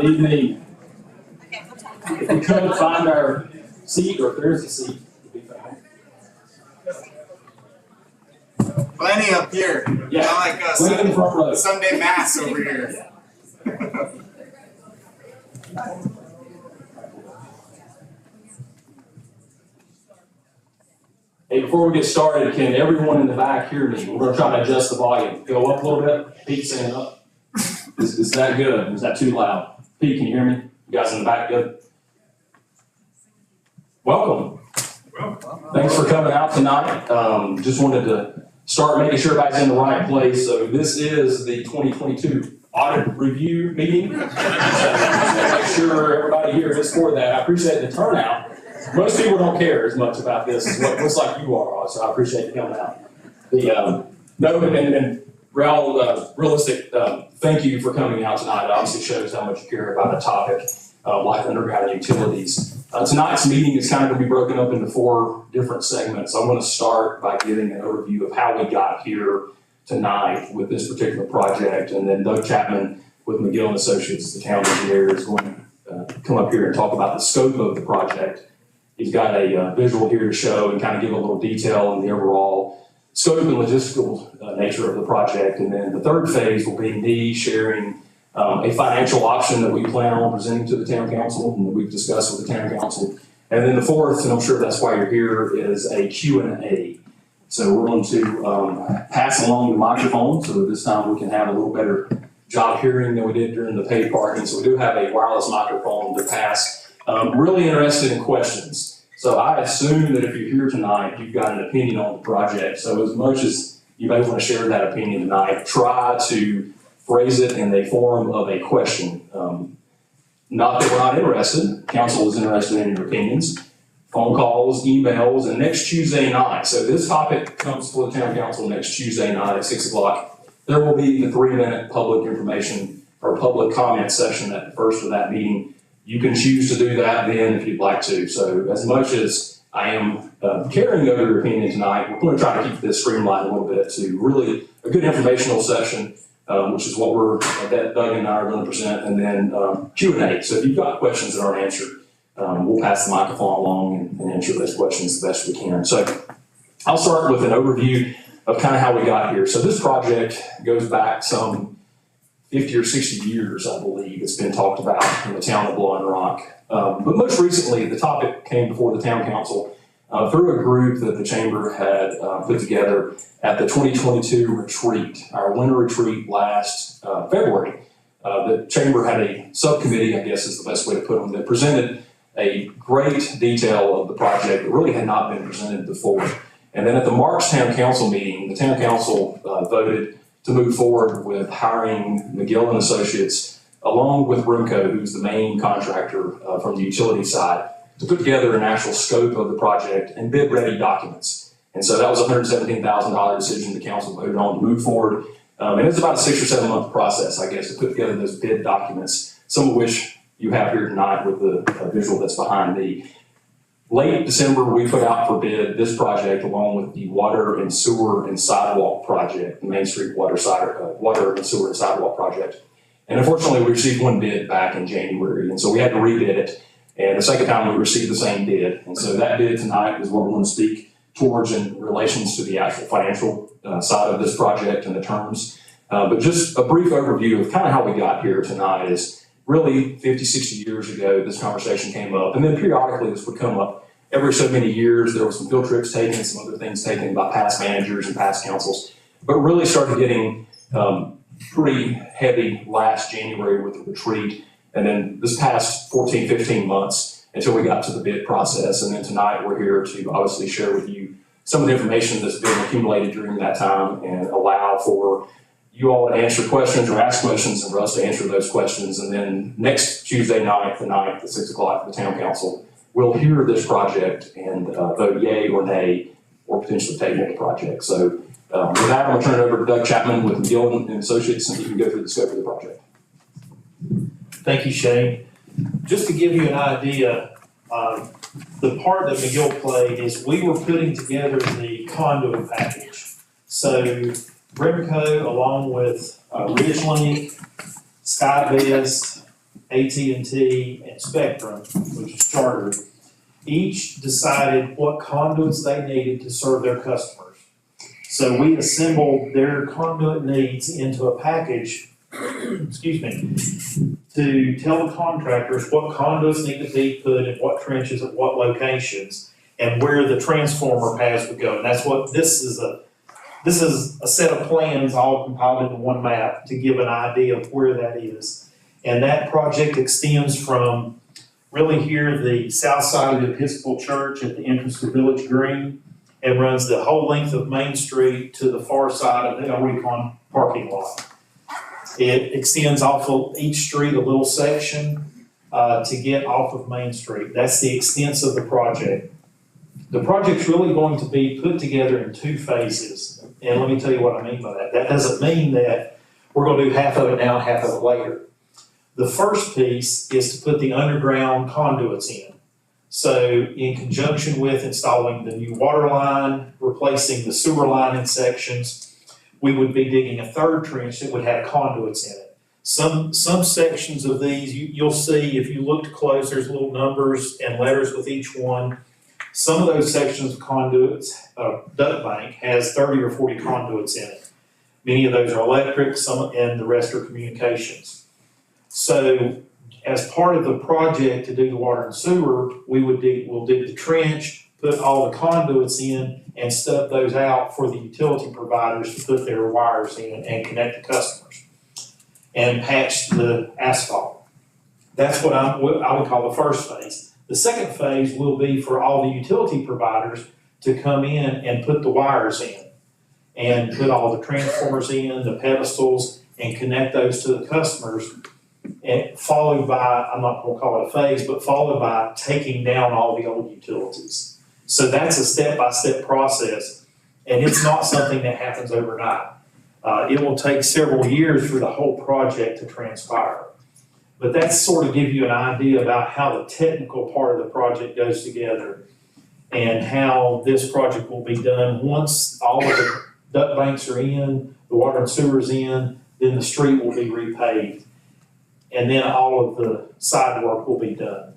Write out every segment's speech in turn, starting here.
Good evening. If we could find our seat, or if there is a seat, it'd be fine. Plenty up here. Yeah. Not like Plenty in the front row. Sunday mass over here. Hey, before we get started, can everyone in the back hear me? We're gonna try to adjust the volume. Go up a little bit. Pete, stand up. Is that good? Is that too loud? Pete, can you hear me? You guys in the back good? Welcome. Thanks for coming out tonight. Just wanted to start making sure everybody's in the right place. So this is the 2022 audit review meeting. So make sure everybody here is for that. I appreciate the turnout. Most people don't care as much about this as what looks like you are, so I appreciate you coming out. Realistic, thank you for coming out tonight. It obviously shows how much you care about a topic like underground utilities. Tonight's meeting is kind of going to be broken up into 4 different segments. I'm going to start by giving an overview of how we got here tonight with this particular project, and then Doug Chapman with McGill and Associates, the town engineer, is going to come up here and talk about the scope of the project. He's got a visual here to show and kind of give a little detail on the overall scope and logistical nature of the project. And then the third phase will be me sharing a financial option that we plan on presenting to the town council and that we've discussed with the town council. And then the fourth, and I'm sure that's why you're here, is a Q&A. So we're going to pass along the microphone so that this time we can have a little better job hearing than we did during the paid parking. So we do have a wireless microphone to pass. Really interested in questions. So I assume that if you're here tonight, you've got an opinion on the project. So as much as you may want to share that opinion tonight, try to phrase it in the form of a question. Not that we're not interested. Council is interested in your opinions. Phone calls, emails, and next Tuesday night. So this topic comes to the town council next Tuesday night at 6 o'clock. There will be the 3-minute public information or public comment session at the first of that meeting. You can choose to do that then if you'd like to. So as much as I am caring over your opinion tonight, we're going to try to keep this streamlined a little bit to really a good informational session, which is what that Doug and I are going to present, and then Q&A. So if you've got questions that aren't answered, we'll pass the microphone along and answer those questions the best we can. So I'll start with an overview of kind of how we got here. So this project goes back some 50 or 60 years, I believe. It's been talked about in the town of Blowing Rock. But most recently, the topic came before the town council through a group that the chamber had put together at the 2022 retreat, our winter retreat last February. The chamber had a subcommittee, I guess is the best way to put them, that presented a great detail of the project that really had not been presented before. And then at the March town council meeting, the town council voted to move forward with hiring McGill and Associates, along with RIMCO, who's the main contractor from the utility side, to put together an actual scope of the project and bid-ready documents. And so that was a $117,000 decision the council voted on to move forward. And it's about a 6 or 7 month process, I guess, to put together those bid documents, some of which you have here tonight with the visual that's behind me. Late December, we put out for bid this project along with the water and sewer and sidewalk project, the Main Street water and sewer and sidewalk project. And unfortunately, we received 1 bid back in January, and so we had to rebid it. And the second time we received the same bid. And so that bid tonight is what we're going to speak towards in relations to the actual financial side of this project and the terms. But just a brief overview of kind of how we got here tonight is really 50, 60 years ago, this conversation came up. And then periodically this would come up every so many years. There were some field trips taken, some other things taken by past managers and past councils, but really started getting pretty heavy last January with the retreat. And then this past 14, 15 months until we got to the bid process. And then tonight we're here to obviously share with you some of the information that's been accumulated during that time and allow for you all to answer questions or ask questions and for us to answer those questions. And then next Tuesday night, the 9th at 6 o'clock, the town council will hear this project and vote yay or nay or potentially table the project. So with that, I'm going to turn it over to Doug Chapman with McGill and Associates, and he can go through the scope of the project. Thank you, Shane. Just to give you an idea, the part that McGill played is we were putting together the conduit package. So RIMCO, along with Ridgelink, SkyVest, AT&T, and Spectrum, which is Charter, each decided what conduits they needed to serve their customers. So we assembled their conduit needs into a package, excuse me, to tell the contractors what conduits need to be put in what trenches at what locations and where the transformer paths would go. And that's what this is a set of plans all compiled into one map to give an idea of where that is. And that project extends from really here, the south side of the Episcopal Church at the entrance to Village Green, and runs the whole length of Main Street to the far side of the El Recon parking lot. It extends off of each street a little section to get off of Main Street. That's the extent of the project. The project's really going to be put together in two phases. And let me tell you what I mean by that. That doesn't mean that we're going to do half of it now and half of it later. The first piece is to put the underground conduits in. So in conjunction with installing the new water line, replacing the sewer line in sections, we would be digging a third trench that would have conduits in it. Some sections of these, you'll see if you looked close, there's little numbers and letters with each one. Some of those sections of conduits, duct bank has 30 or 40 conduits in it. Many of those are electric, and the rest are communications. So as part of the project to do the water and sewer, we'll dig the trench, put all the conduits in, and stub those out for the utility providers to put their wires in and connect the customers, and patch the asphalt. That's what I would call the first phase. The second phase will be for all the utility providers to come in and put the wires in, and put all the transformers in, the pedestals, and connect those to the customers. And followed by, I'm not gonna call it a phase, but followed by taking down all the old utilities. So that's a step-by-step process, and it's not something that happens overnight. It will take several years for the whole project to transpire. But that's sort of give you an idea about how the technical part of the project goes together and how this project will be done. Once all of the duct banks are in, the water and sewer's in, then the street will be repaved. And then all of the side work will be done.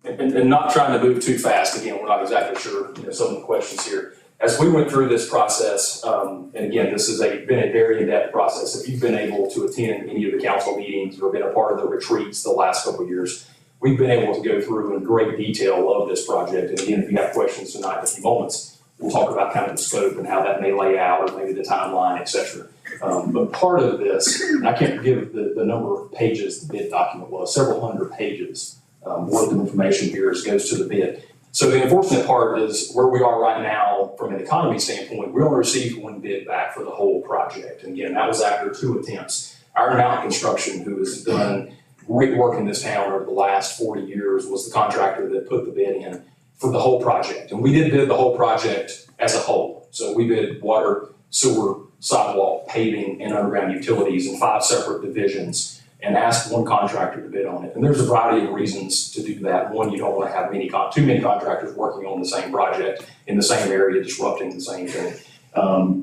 And not trying to move too fast, again, we're not exactly sure, some of the questions here. As we went through this process, and again, this has been a very in-depth process. If you've been able to attend any of the council meetings or been a part of the retreats the last couple of years, we've been able to go through in great detail of this project. And again, if you have questions tonight in a few moments, we'll talk about kind of the scope and how that may lay out, or maybe the timeline, et cetera. But part of this, and I can't give the number of pages the bid document was, several hundred pages worth of information here as goes to the bid. So the unfortunate part is where we are right now from an economy standpoint, we only received one bid back for the whole project. And again, that was after 2 attempts. Iron Mountain Construction, who has done great work in this town over the last 40 years, was the contractor that put the bid in for the whole project. And we did bid the whole project as a whole. So we bid water, sewer, sidewalk, paving, and underground utilities in 5 separate divisions, and asked one contractor to bid on it. And there's a variety of reasons to do that. One, you don't want to have too many contractors working on the same project in the same area, disrupting the same thing.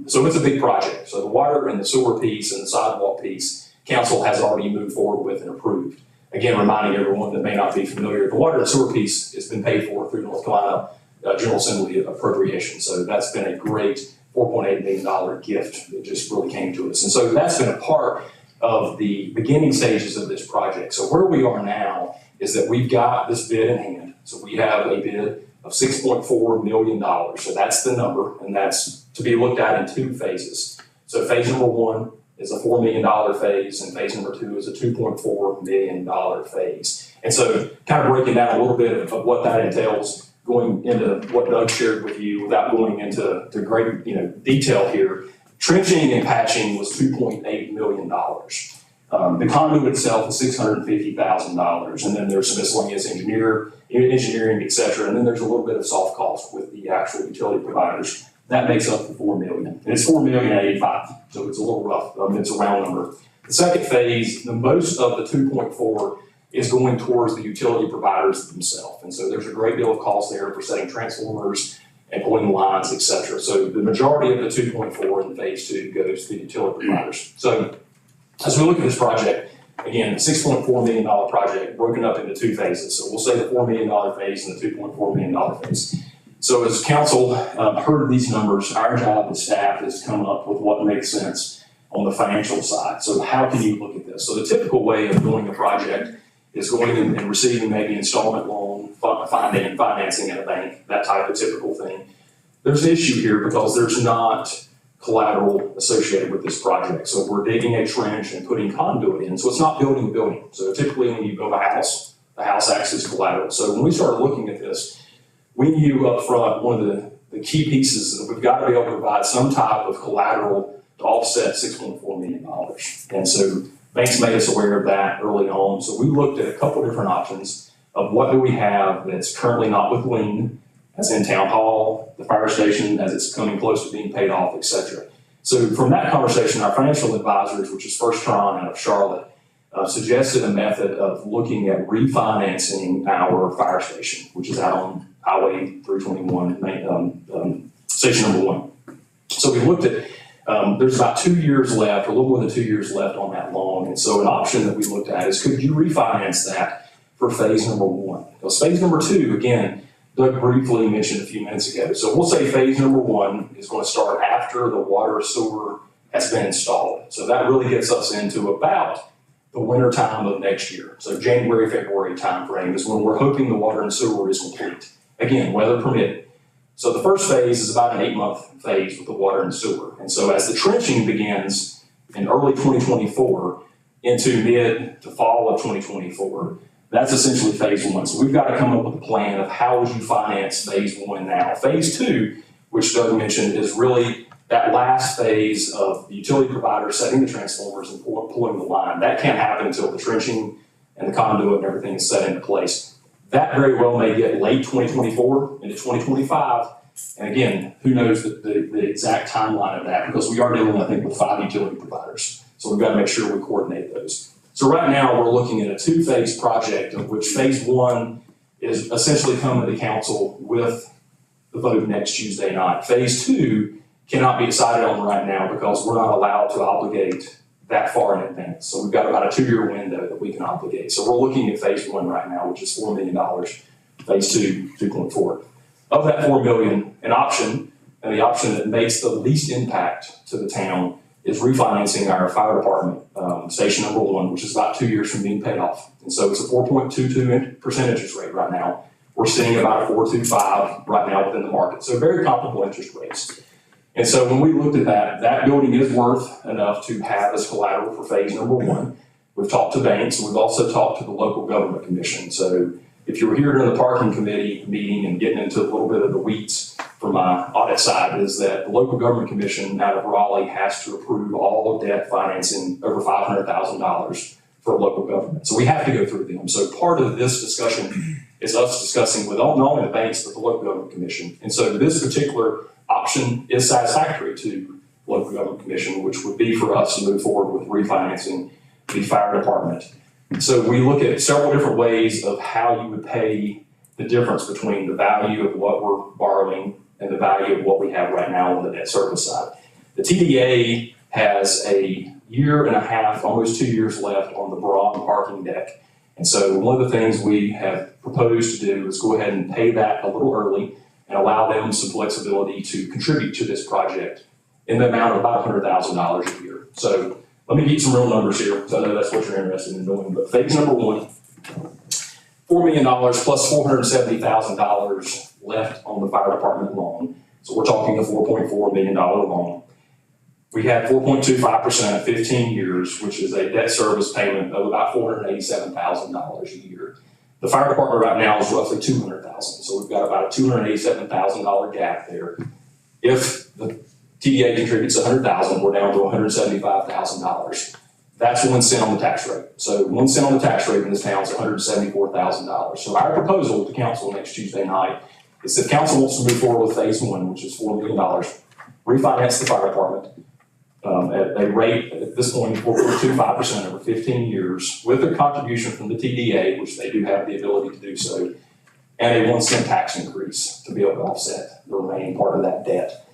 So it's a big project. So the water and the sewer piece and the sidewalk piece, council has already moved forward with and approved. Again, reminding everyone that may not be familiar, the water and sewer piece has been paid for through North Carolina General Assembly appropriation. So that's been a great $4.8 million gift that just really came to us. And so that's been a part of the beginning stages of this project. So where we are now is that we've got this bid in hand. So we have a bid of $6.4 million. So that's the number, and that's to be looked at in 2 phases. So phase number 1 is a $4 million phase, and phase number 2 is a $2.4 million phase. And so kind of breaking down a little bit of what that entails, going into what Doug shared with you without going into great detail here. Trenching and patching was $2.8 million. The conduit itself is $650,000, and then there's some miscellaneous engineering, et cetera, and then there's a little bit of soft cost with the actual utility providers. That makes up the $4 million. And it's $4,085,000, so it's a little rough. It's a round number. The second phase, the most of the 2.4 is going towards the utility providers themselves. And so there's a great deal of cost there for setting transformers and pulling lines, et cetera. So the majority of the 2.4 in phase 2 goes to the utility providers. So As we look at this project, again, $6.4 million project broken up into two phases. So we'll say the $4 million phase and the $2.4 million phase. So as council heard these numbers, our job as staff is to come up with what makes sense on the financial side. So how can you look at this? So the typical way of doing a project is going and receiving maybe installment loan, financing at a bank, that type of typical thing. There's an issue here because there's not collateral associated with this project. So we're digging a trench and putting conduit in. So it's not building a building. So typically when you build a house, the house acts as collateral. So when we started looking at this, we knew up front one of the key pieces is that we've got to be able to provide some type of collateral to offset $6.4 million. And so banks made us aware of that early on. So we looked at a couple different options of what do we have that's currently not with lien, as in town hall, the fire station, as it's coming close to being paid off, et cetera. So from that conversation, our financial advisors, which is First Tron out of Charlotte, suggested a method of looking at refinancing our fire station, which is out on Highway 321, station number 1. So we looked at, there's about 2 years left, or a little more than 2 years left on that loan. And so an option that we looked at is, could you refinance that for phase number 1? Because phase number 2, again, Doug briefly mentioned a few minutes ago. So we'll say phase number 1 is going to start after the water sewer has been installed. So that really gets us into about the winter time of next year. So January, February timeframe is when we're hoping the water and sewer is complete. Again, weather permitting. So the first phase is about an 8-month phase with the water and sewer. And so as the trenching begins in early 2024 into mid to fall of 2024, that's essentially phase 1. So we've got to come up with a plan of how would you finance phase 1 now. Phase 2, which Doug mentioned, is really that last phase of the utility provider setting the transformers and pulling the line. That can't happen until the trenching and the conduit and everything is set into place. That very well may get late 2024 into 2025. And again, who knows the exact timeline of that, because we are dealing, I think, with 5 utility providers. So we've got to make sure we coordinate those. So right now we're looking at a 2-phase project of which phase 1 is essentially coming to council with the vote next Tuesday night. Phase 2 cannot be decided on right now because we're not allowed to obligate that far in advance. So we've got about a 2-year window that we can obligate. So we're looking at phase 1 right now, which is $4 million. Phase 2, 2.4. Of that $4 million, an option, and the option that makes the least impact to the town, is refinancing our fire department, station number 1, which is about 2 years from being paid off. And so it's a 4.22% interest rate right now. We're seeing about a 4.25 right now within the market. So very comparable interest rates. And so when we looked at that, that building is worth enough to have as collateral for phase number 1. We've talked to banks, and we've also talked to the local government commission. So if you were here during the parking committee meeting and getting into a little bit of the weeds from my audit side, is that the local government commission out of Raleigh has to approve all debt financing over $500,000 for local government. So we have to go through them. So part of this discussion is us discussing with not only the banks, but the local government commission. And so this particular option is satisfactory to local government commission, which would be for us to move forward with refinancing the fire department. So we look at several different ways of how you would pay the difference between the value of what we're borrowing and the value of what we have right now on the debt service side. The TDA has a 1.5 years, almost 2 years left on the Braun parking deck. And so one of the things we have proposed to do is go ahead and pay that a little early and allow them some flexibility to contribute to this project in the amount of about $100,000 a year. So let me get some real numbers here, because I know that's what you're interested in doing. But phase number 1, $4 million plus $470,000 left on the fire department loan. So we're talking a $4.4 million loan. We had 4.25% 15 years, which is a debt service payment of about $487,000 a year. The fire department right now is roughly $200,000. So we've got about a $287,000 gap there. If the TDA contributes $100,000, we're down to $175,000. That's 1 cent on the tax rate. So 1 cent on the tax rate in this town is $174,000. So our proposal to council next Tuesday night is that council wants to move forward with phase 1, which is $4 million, refinance the fire department at a rate at this point 4.25% over 15 years with a contribution from the TDA, which they do have the ability to do so, and a 1 cent tax increase to be able to offset the remaining part of that debt.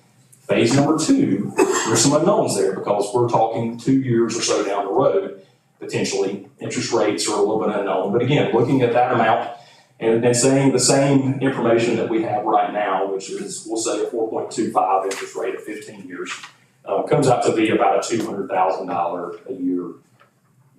Phase number two, there's some unknowns there because we're talking 2 years or so down the road, potentially. Interest rates are a little bit unknown. But again, looking at that amount and saying the same information that we have right now, which is, we'll say, a 4.25 interest rate of 15 years, comes out to be about a $200,000 a year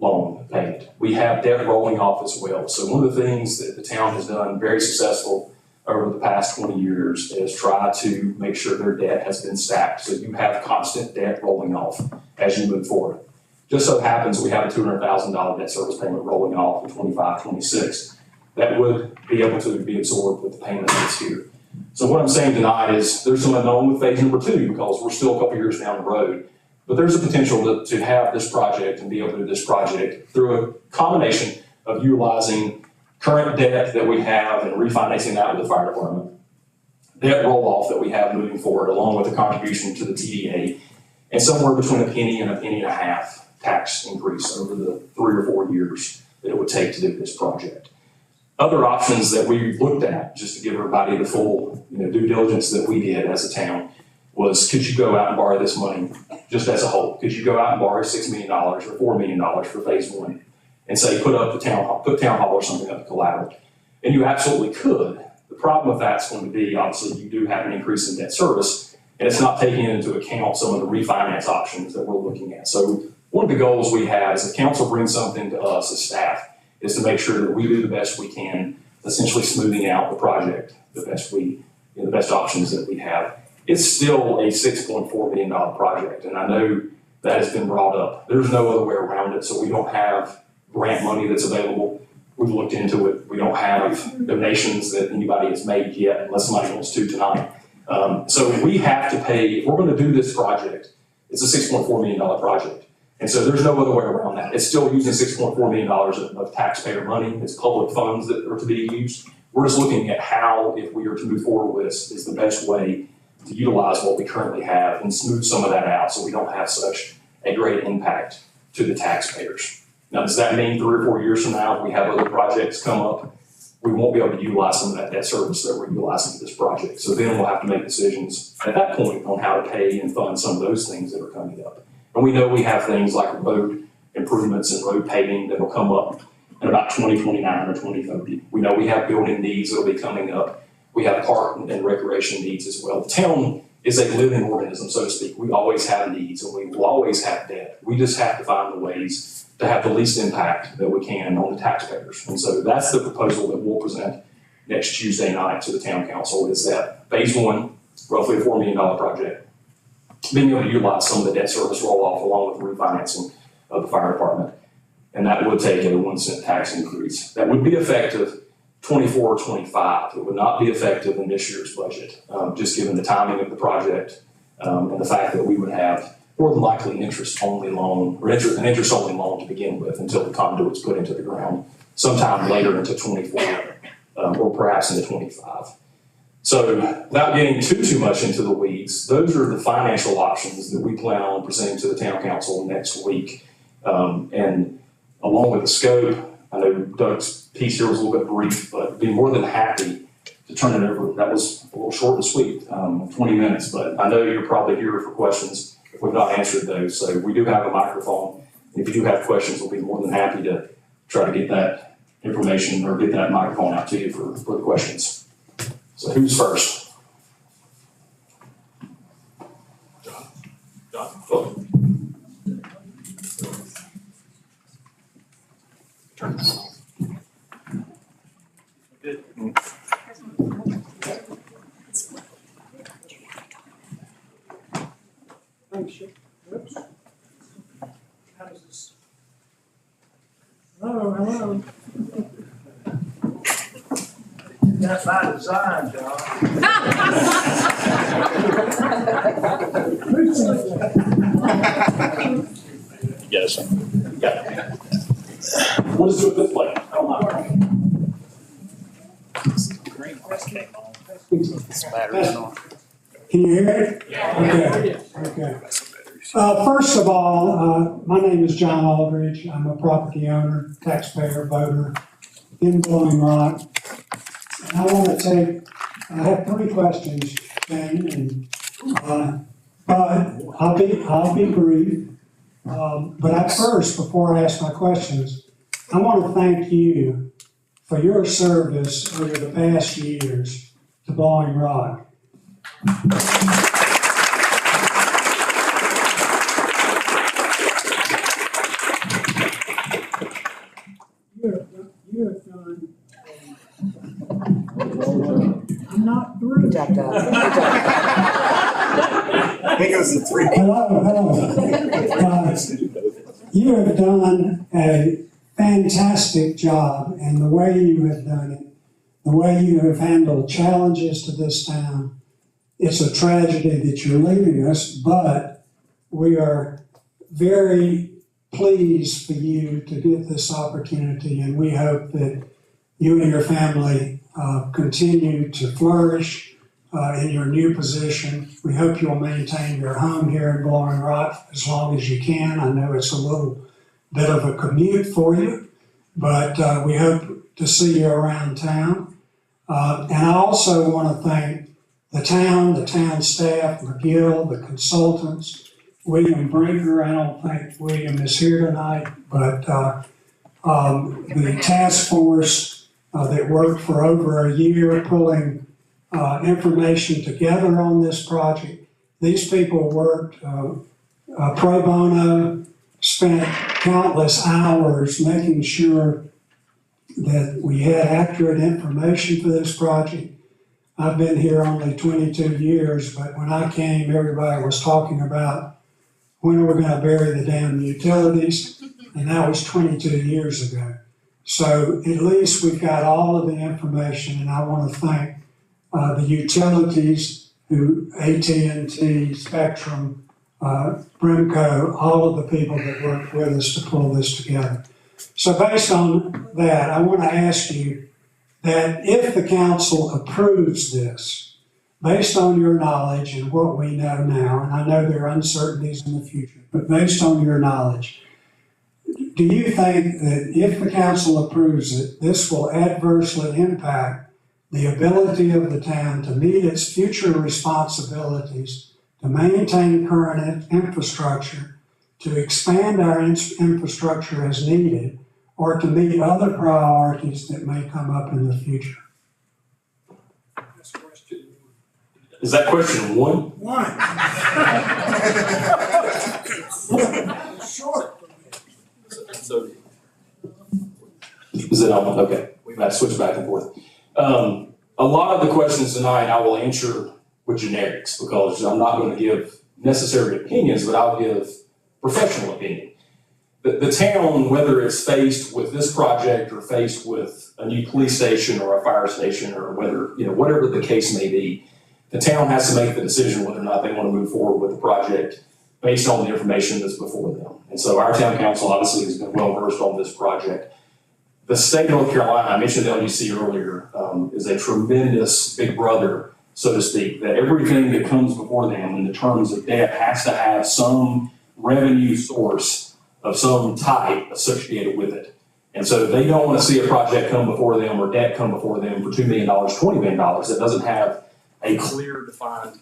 loan payment. We have debt rolling off as well. So one of the things that the town has done very successful over the past 20 years is try to make sure their debt has been stacked. So you have constant debt rolling off as you move forward. Just so happens we have a $200,000 debt service payment rolling off in 25, 26. That would be able to be absorbed with the payment that's here. So what I'm saying tonight is there's some unknown with phase number two because we're still a couple years down the road. But there's a potential to have this project and be able to do this project through a combination of utilizing current debt that we have and refinancing that with the fire department, debt roll-off that we have moving forward, along with a contribution to the TDA, and somewhere between $0.01 and $0.015 tax increase over the 3 or 4 years that it would take to do this project. Other options that we looked at, just to give everybody the full due diligence that we did as a town, was could you go out and borrow this money just as a whole? Could you go out and borrow $6 million or $4 million for phase one and say put town hall or something up to collateral? And you absolutely could. The problem with that's going to be, obviously, you do have an increase in debt service, and it's not taking into account some of the refinance options that we're looking at. So one of the goals we have as the council brings something to us as staff is to make sure that we do the best we can, essentially smoothing out the project the best options that we have. It's still a $6.4 million project, and I know that has been brought up. There's no other way around it, so we don't have grant money that's available. We've looked into it. We don't have donations that anybody has made yet, unless somebody wants to tonight. So we have to pay, if we're going to do this project, it's a $6.4 million project. And so there's no other way around that. It's still using $6.4 million of taxpayer money. It's public funds that are to be used. We're just looking at how, if we are to move forward with this, is the best way to utilize what we currently have and smooth some of that out so we don't have such a great impact to the taxpayers. Now, does that mean 3 or 4 years from now, if we have other projects come up, we won't be able to utilize some of that debt service that we're utilizing for this project? So then we'll have to make decisions at that point on how to pay and fund some of those things that are coming up. And we know we have things like road improvements and road paving that will come up in about 2029 or 2030. We know we have building needs that will be coming up. We have park and recreation needs as well. The town is a living organism, so to speak. We always have needs and we will always have debt. We just have to find the ways to have the least impact that we can on the taxpayers. And so that's the proposal that we'll present next Tuesday night to the town council, is that phase one, roughly a $4 million project, being able to utilize some of the debt service roll-off along with the refinancing of the fire department. And that would take a 1 cent tax increase. That would be effective 24 or 25. It would not be effective in this year's budget, just given the timing of the project and the fact that we would have more than likely an interest-only loan to begin with until the conduit's put into the ground sometime later into 24 or perhaps into 25. So without getting too much into the weeds, those are the financial options that we plan on presenting to the town council next week. And along with the scope, I know Doug's piece here was a little bit brief, but be more than happy to turn it over. That was a little short and sweet, 20 minutes, but I know you're probably here for questions if we've not answered those. So we do have a microphone. If you do have questions, we'll be more than happy to try to get that information or get that microphone out to you for the questions. So who's first? John. Oh. Turn this on. Good. Thanks. Oops. How does this? Hello. That's by design, John. Yes. Yeah. We'll just do it this way. I don't mind. Can you hear me? Yeah. Okay. First of all, my name is John Aldridge. I'm a property owner, taxpayer, voter in Blowing Rock. And I have 3 questions, Shane, and But I'll be brief. But at first, before I ask my questions, I want to thank you for your service over the past years to Blowing Rock. You have done. I'm not through. I think it was a three. Hello. You have done a fantastic job, and the way you have done it, the way you have handled challenges to this town, it's a tragedy that you're leaving us, but we are very pleased for you to get this opportunity, and we hope that you and your family continue to flourish in your new position. We hope you'll maintain your home here in Blowing Rock as long as you can. I know it's a little bit of a commute for you, but we hope to see you around town. And I also want to thank the town staff, McGill, the consultants, William Brinker. I don't think William is here tonight, but the task force that worked for over a year pulling information together on this project. These people worked pro bono, spent countless hours making sure that we had accurate information for this project. I've been here only 22 years, but when I came, everybody was talking about when are we going to bury the damn utilities, and that was 22 years ago. So at least we've got all of the information, and I want to thank the utilities, AT&T, Spectrum, Brimco, all of the people that worked with us to pull this together. So based on that, I want to ask you that if the council approves this, based on your knowledge and what we know now, and I know there are uncertainties in the future, but based on your knowledge, do you think that if the council approves it, this will adversely impact the ability of the town to meet its future responsibilities, to maintain current infrastructure, to expand our infrastructure as needed, or to meet other priorities that may come up in the future? Is that question one? One. Short. So, is it on? Okay, we might switch back and forth. A lot of the questions tonight I will answer with generics because I'm not going to give necessary opinions, but I'll give professional opinion. The town, whether it's faced with this project or faced with a new police station or a fire station or whether, whatever the case may be, the town has to make the decision whether or not they want to move forward with the project based on the information that's before them. And so our town council obviously has been well versed on this project. The state of North Carolina, I mentioned LUC earlier, is a tremendous big brother, so to speak, that everything that comes before them in the terms of debt has to have some revenue source of some type associated with it. And so they don't want to see a project come before them or debt come before them for $2 million, $20 million that doesn't have a clear defined,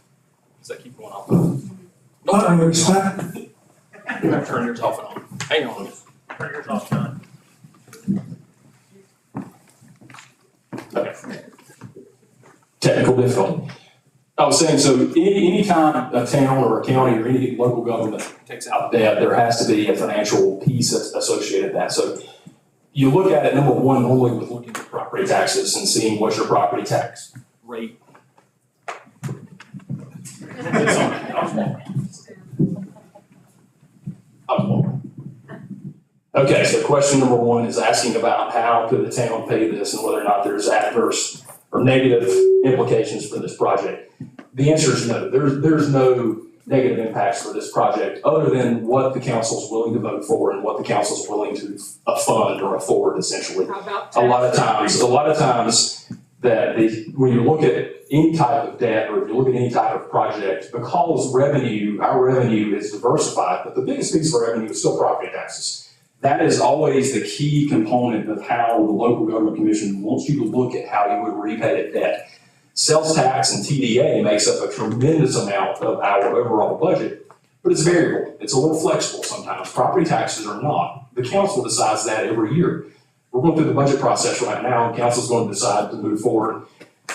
does that keep going off? You have to turn yours off and on. Hang on. Turn yours off and on. Okay. Technical difficulty. I was saying, so anytime a town or a county or any local government takes out debt, there has to be a financial piece that's associated with that. So you look at it, number one, normally with looking at property taxes and seeing what's your property tax rate. Okay, so question number one is asking about how could the town pay this and whether or not there's adverse or negative implications for this project. The answer is no. There's no negative impacts for this project other than what the council's willing to vote for and what the council's willing to fund or afford, essentially. How about A lot of times that when you look at any type of debt or if you look at any type of project, because our revenue is diversified, but the biggest piece of our revenue is still property taxes. That is always the key component of how the local government commission wants you to look at how you would repay a debt. Sales tax and TDA makes up a tremendous amount of our overall budget, but it's variable. It's a little flexible sometimes. Property taxes are not. The council decides that every year. We're going through the budget process right now, and council's going to decide to move forward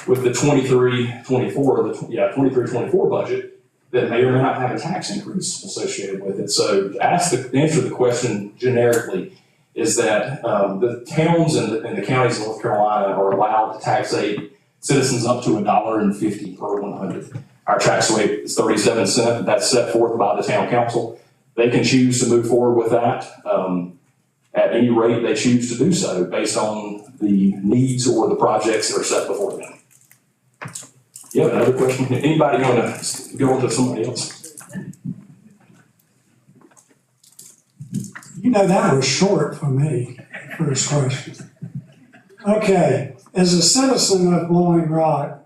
with the 23-24 budget that may or may not have a tax increase associated with it. So to answer the question generically is that the towns and the counties of North Carolina are allowed to taxate citizens up to $1.50 per 100. Our tax rate is 37 cents. That's set forth by the town council. They can choose to move forward with that at any rate they choose to do so based on the needs or the projects that are set before them. You have another question? Anybody want to go on to somebody else? You know, that was short for me, first question. Okay, as a citizen of Blowing Rock,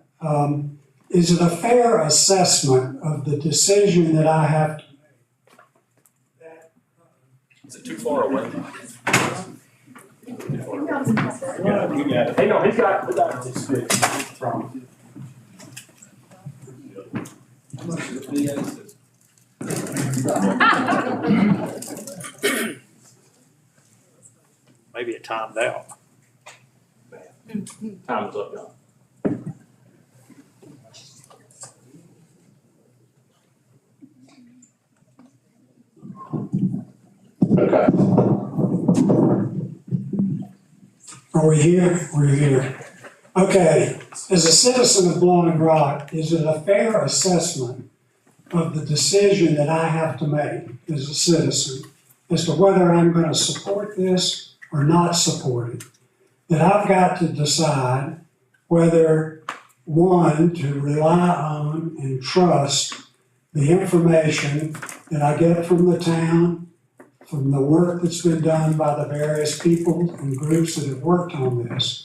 is it a fair assessment of the decision that I have to make? Is it too far away? You got it. Hey, no, he's got his fixed from. Maybe it timed out. Time's up, John. Okay. Are we here? We're here. Okay, as a citizen of Blowing Rock, is it a fair assessment of the decision that I have to make as a citizen as to whether I'm going to support this or not support it? That I've got to decide whether, one, to rely on and trust the information that I get from the town, from the work that's been done by the various people and groups that have worked on this,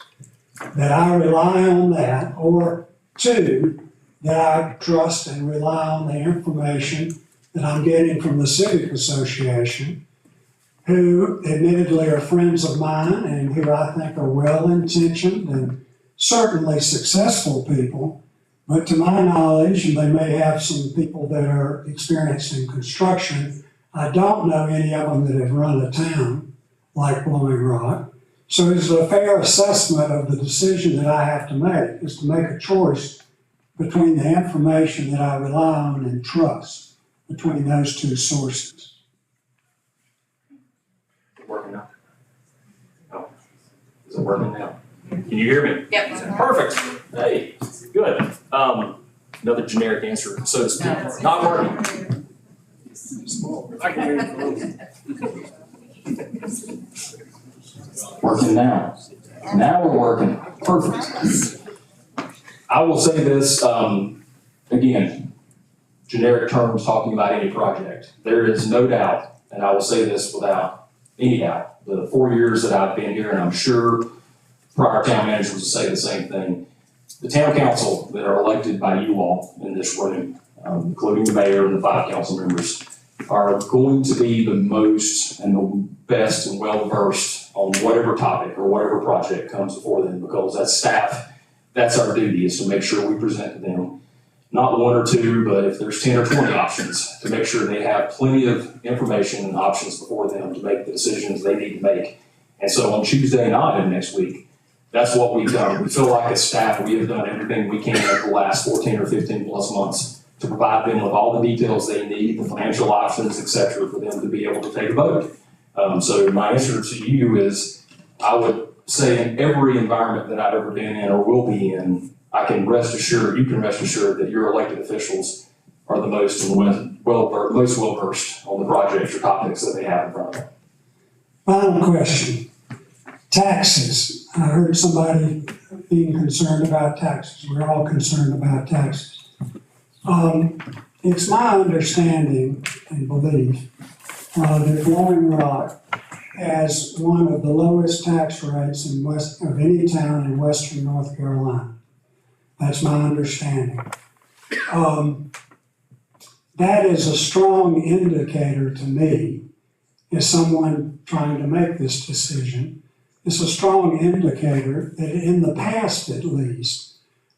that I rely on that, or two, that I trust and rely on the information that I'm getting from the Civic Association, who admittedly are friends of mine and who I think are well-intentioned and certainly successful people, but to my knowledge, and they may have some people that are experienced in construction, I don't know any of them that have run a town like Blowing Rock. So it's a fair assessment of the decision that I have to make, is to make a choice between the information that I rely on and trust, between those two sources. Working now? Oh, is it working now? Can you hear me? Yep. Perfect. Hey, good. Another generic answer, so to speak. Not working. I can hear you. Working now. Now we're working. Perfect. I will say this, again, generic terms talking about any project. There is no doubt, and I will say this without any doubt, the 4 years that I've been here, and I'm sure prior town managers will say the same thing. The town council that are elected by you all in this room, including the mayor and the 5 council members, are going to be the most and the best and well-versed on whatever topic or whatever project comes before them, because as staff, that's our duty, is to make sure we present to them not 1 or 2, but if there's 10 or 20 options, to make sure they have plenty of information and options before them to make the decisions they need to make. And so on Tuesday night of next week, that's what we've done. We feel like as staff, we have done everything we can over the last 14 or 15 plus months to provide them with all the details they need, the financial options, et cetera, for them to be able to take a vote. So my answer to you is, I would say in every environment that I've ever been in or will be in, you can rest assured that your elected officials are the most well-versed on the projects or topics that they have in front of them. Final question. Taxes. I heard somebody being concerned about taxes. We're all concerned about taxes. It's my understanding and belief that Blowing Rock has one of the lowest tax rates of any town in western North Carolina. That's my understanding. That is a strong indicator to me, as someone trying to make this decision. It's a strong indicator that in the past, at least,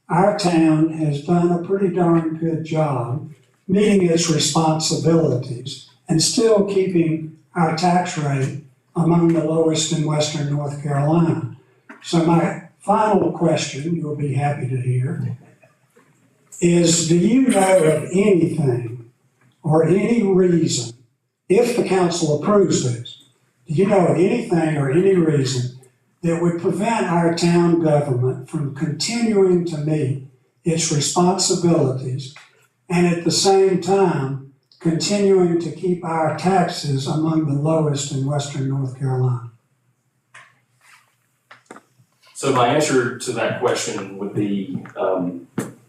our town has done a pretty darn good job meeting its responsibilities and still keeping our tax rate among the lowest in western North Carolina. So my final question, you'll be happy to hear, is do you know of anything or any reason, if the council approves this, do you know of anything or any reason that would prevent our town government from continuing to meet its responsibilities and at the same time continuing to keep our taxes among the lowest in western North Carolina? So my answer to that question would be,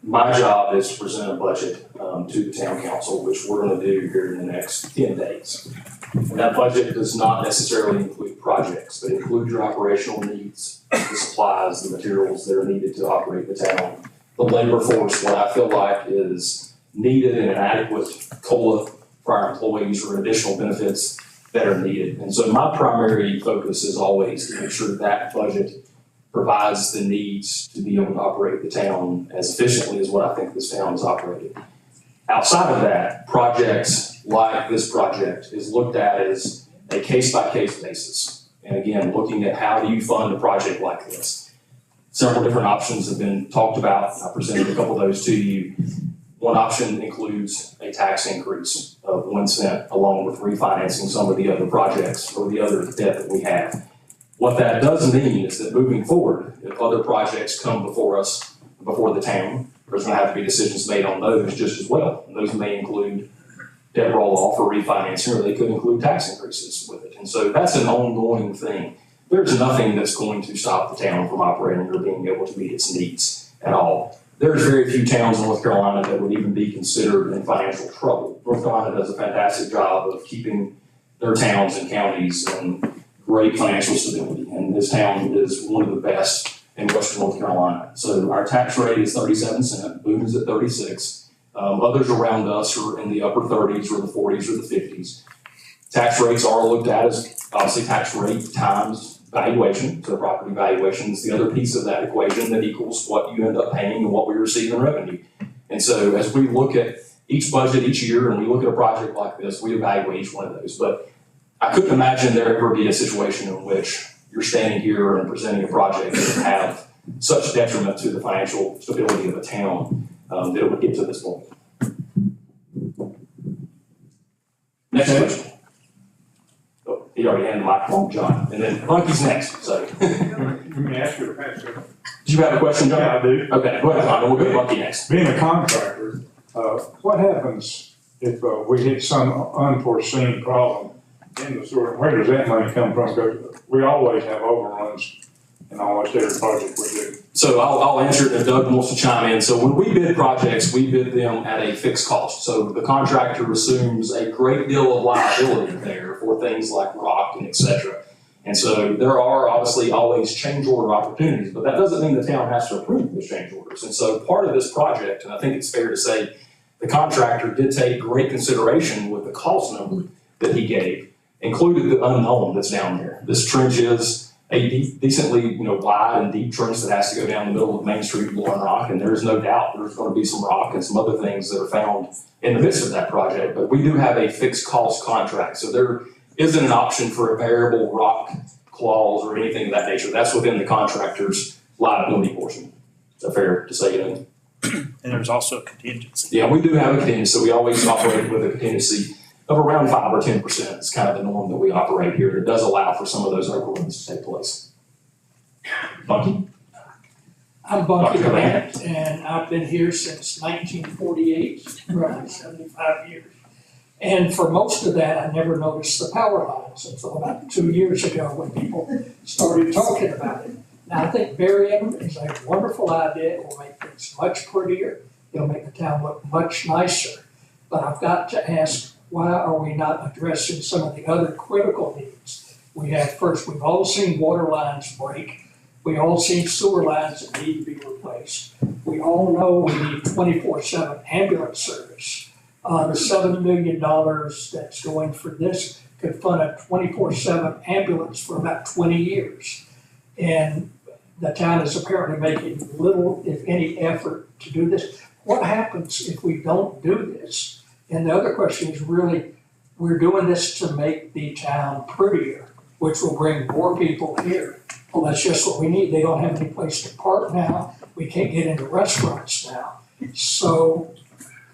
my job is to present a budget to the town council, which we're gonna do here in the next 10 days. And that budget does not necessarily include projects, but includes your operational needs, the supplies, the materials that are needed to operate the town, the labor force, what I feel like is needed and an adequate COLA for our employees or additional benefits that are needed. And so my primary focus is always to make sure that budget provides the needs to be able to operate the town as efficiently as what I think this town is operated. Outside of that, projects like this project is looked at as a case-by-case basis. And again, looking at how do you fund a project like this. Several different options have been talked about. I presented a couple of those to you. One option includes a tax increase of 1 cent along with refinancing some of the other projects or the other debt that we have. What that does mean is that moving forward, if other projects come before us, before the town, there's gonna have to be decisions made on those just as well. And those may include debt roll-off or refinancing, or they could include tax increases with it. And so that's an ongoing thing. There's nothing that's going to stop the town from operating or being able to meet its needs at all. There's very few towns in North Carolina that would even be considered in financial trouble. North Carolina does a fantastic job of keeping their towns and counties in great financial stability, and this town is one of the best in western North Carolina. So our tax rate is 37 cents, Boone is at 36. Others around us are in the upper 30s or the 40s or the 50s. Tax rates are looked at as obviously tax rate times valuation, so property valuation is the other piece of that equation that equals what you end up paying and what we receive in revenue. And so as we look at each budget each year and we look at a project like this, we evaluate each one of those. But I couldn't imagine there ever be a situation in which you're standing here and presenting a project that would have such detriment to the financial stability of a town that it would get to this point. Next question. Oh, he already handed the microphone to John, and then Monkey's next, so. Let me ask you a question. Did you have a question, John? Yeah, I do. Okay, go ahead, John, and we'll go to Monkey next. Being a contractor, what happens if we hit some unforeseen problem in the sewer? Where does that money come from? Because we always have overruns in almost every project we do. So I'll answer it if Doug wants to chime in. So when we bid projects, we bid them at a fixed cost. So the contractor assumes a great deal of liability there for things like rock and et cetera. And so there are obviously always change order opportunities, but that doesn't mean the town has to approve those change orders. And so part of this project, and I think it's fair to say, the contractor did take great consideration with the cost number that he gave, included the unknown that's down there. This trench is a decently, wide and deep trench that has to go down the middle of Main Street, blowing rock, and there's no doubt there's going to be some rock and some other things that are found in the midst of that project. But we do have a fixed cost contract, so there isn't an option for a variable rock clause or anything of that nature. That's within the contractor's liability portion. Is that fair to say, Ian? And there's also a contingency. Yeah, we do have a contingency. We always operate with a contingency of around 5 or 10%. It's kind of the norm that we operate here. It does allow for some of those overruns to take place. Bucky? I'm Bucky Dr. Grant, and I've been here since 1948, roughly 75 years. And for most of that, I never noticed the power lines until about 2 years ago when people started talking about it. Now, I think burying them is a wonderful idea. It will make things much prettier. It'll make the town look much nicer. But I've got to ask, why are we not addressing some of the other critical needs? We've all seen water lines break. We all seen sewer lines that need to be replaced. We all know we need 24/7 ambulance service. The $7 million that's going for this could fund a 24/7 ambulance for about 20 years. And the town is apparently making little, if any, effort to do this. What happens if we don't do this? And the other question is really, we're doing this to make the town prettier, which will bring more people here. Well, that's just what we need. They don't have any place to park now. We can't get into restaurants now. So.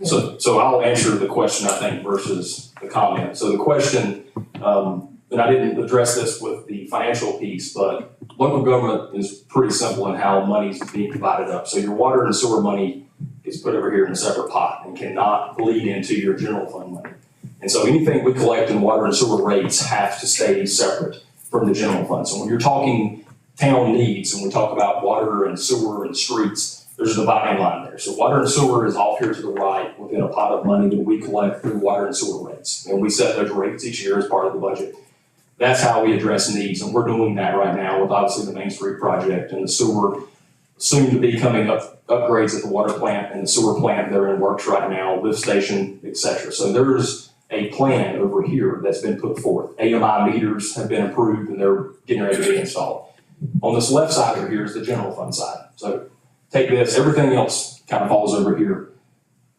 So I'll answer the question, I think, versus the comment. So the question, and I didn't address this with the financial piece, but local government is pretty simple in how money's being divided up. So your water and sewer money is put over here in a separate pot and cannot bleed into your general fund money. And so anything we collect in water and sewer rates have to stay separate from the general fund. So when you're talking town needs, and we talk about water and sewer and streets, there's a dividing line there. So water and sewer is off here to the right within a pot of money that we collect through water and sewer rates. And we set those rates each year as part of the budget. That's how we address needs, and we're doing that right now with obviously the Main Street project and the sewer, soon to be coming up, upgrades at the water plant and the sewer plant that are in works right now, lift station, et cetera. So there's a plan over here that's been put forth. AMI meters have been approved and they're getting ready to be installed. On this left side over here is the general fund side. So take this, everything else kind of falls over here.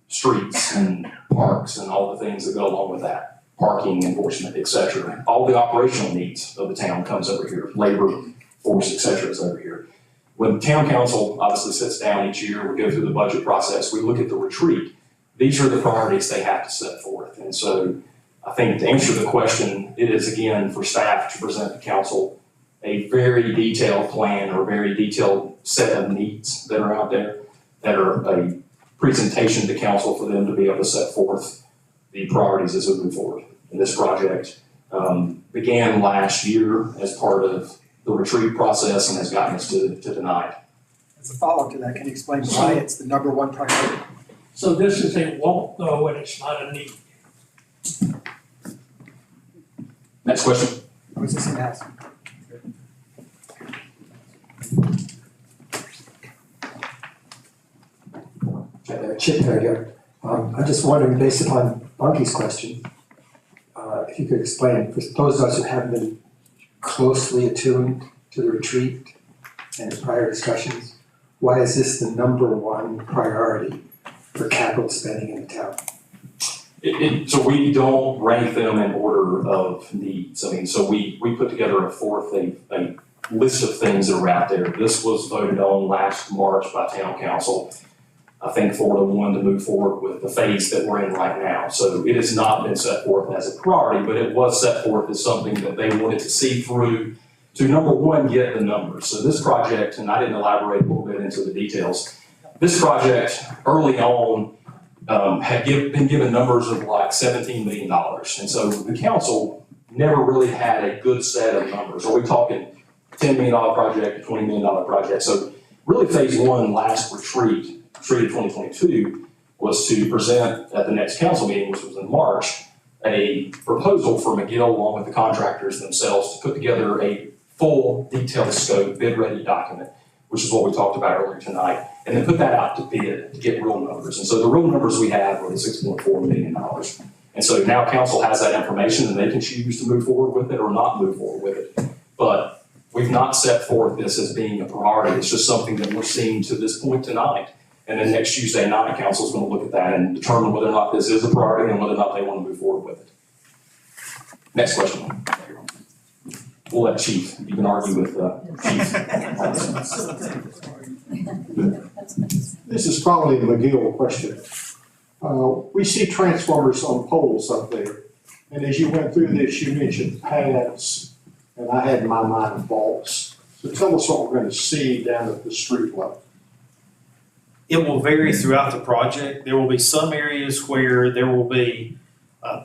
Streets and parks and all the things that go along with that. Parking enforcement, et cetera. All the operational needs of the town comes over here. Labor force, et cetera, is over here. When town council obviously sits down each year, we go through the budget process, we look at the retreat. These are the priorities they have to set forth. And so I think to answer the question, it is again for staff to present to council a very detailed plan or a very detailed set of needs that are out there that are a presentation to council for them to be able to set forth the priorities as we move forward. And this project began last year as part of the retreat process and has gotten us to tonight. As a follow-up to that, can you explain why it's the number one priority? So this is a want though, and it's not a need. Next question. I was just gonna ask. Chip Hager. I'm just wondering, based upon Bunky's question, if you could explain, for those of us who haven't been closely attuned to the retreat and the prior discussions, why is this the number one priority for capital spending in the town? So we don't rank them in order of needs. I mean, so we put together a list of things that are out there. This was voted on last March by town council. I think 4-1 to move forward with the phase that we're in right now. So it has not been set forth as a priority, but it was set forth as something that they wanted to see through to number one, get the numbers. So this project, and I didn't elaborate a little bit into the details, this project early on had been given numbers of like $17 million. And so the council never really had a good set of numbers. Are we talking $10 million project, a $20 million project? So really phase one last retreat of 2022 was to present at the next council meeting, which was in March, a proposal for McGill along with the contractors themselves to put together a full detailed scope bid ready document, which is what we talked about earlier tonight, and then put that out to bid to get real numbers. And so the real numbers we had were the $6.4 million. And so now council has that information and they can choose to move forward with it or not move forward with it. But we've not set forth this as being a priority. It's just something that we're seeing to this point tonight. And then next Tuesday night, council's gonna look at that and determine whether or not this is a priority and whether or not they wanna move forward with it. Next question. We'll let Chief, you can argue with Chief. This is probably a McGill question. We see transformers on poles up there. And as you went through this, you mentioned pads, and I had in my mind vaults. So tell us what we're gonna see down at the street level. It will vary throughout the project. There will be some areas where there will be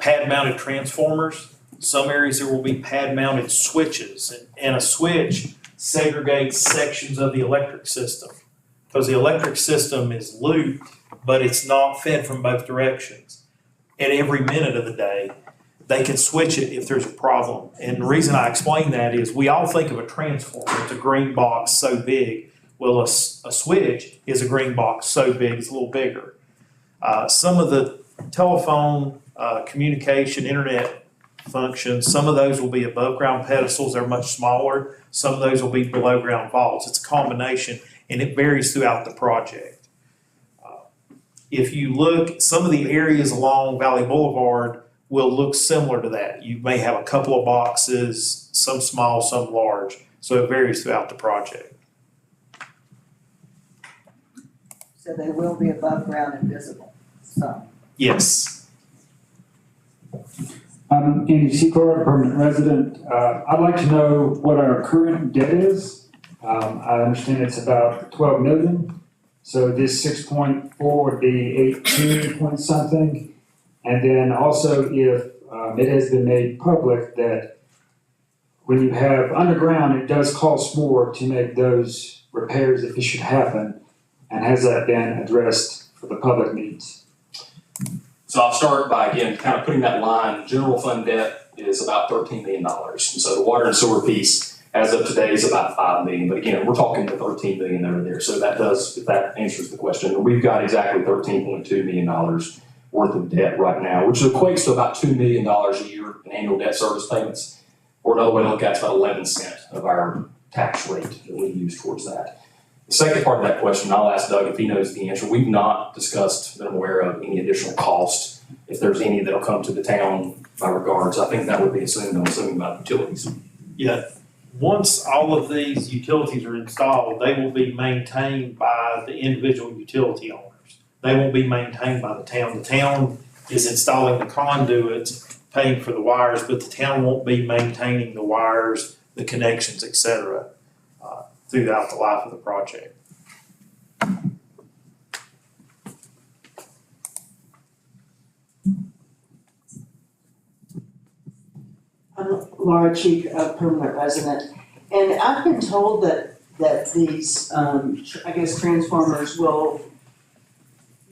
pad-mounted transformers. Some areas there will be pad-mounted switches. And a switch segregates sections of the electric system. Because the electric system is looped, but it's not fed from both directions. At every minute of the day, they can switch it if there's a problem. And the reason I explain that is we all think of a transformer. It's a green box so big. Well, a switch is a green box so big, it's a little bigger. Some of the telephone, communication, internet functions. Some of those will be above ground pedestals, they're much smaller. Some of those will be below ground vaults. It's a combination and it varies throughout the project. If you look, some of the areas along Valley Boulevard will look similar to that. You may have a couple of boxes, some small, some large, so it varies throughout the project. So they will be above ground and visible, so. Yes. I'm Andy Secor, permanent resident. I'd like to know what our current debt is. I understand it's about 12 million. So this 6.4 would be 18 point something. And then also if it has been made public that when you have underground, it does cost more to make those repairs if it should happen. And has that been addressed for the public needs? So I'll start by, again, kind of putting that line, general fund debt is about $13 million. And so the water and sewer piece, as of today, is about $5 million. But again, we're talking the $13 million over there. So that does, if that answers the question, we've got exactly $13.2 million worth of debt right now, which equates to about $2 million a year in annual debt service payments. Or another way to look at it, it's about 11 cents of our tax rate that we use towards that. The second part of that question, I'll ask Doug if he knows the answer. We've not discussed that I'm aware of any additional costs, if there's any that'll come to the town by regards. I think that would be assumed, I'm assuming about utilities. Yeah. Once all of these utilities are installed, they will be maintained by the individual utility owners. They won't be maintained by the town. The town is installing the conduits, paying for the wires, but the town won't be maintaining the wires, the connections, et cetera, throughout the life of the project. I'm Laura Cheek, a permanent resident, and I've been told that these, I guess transformers will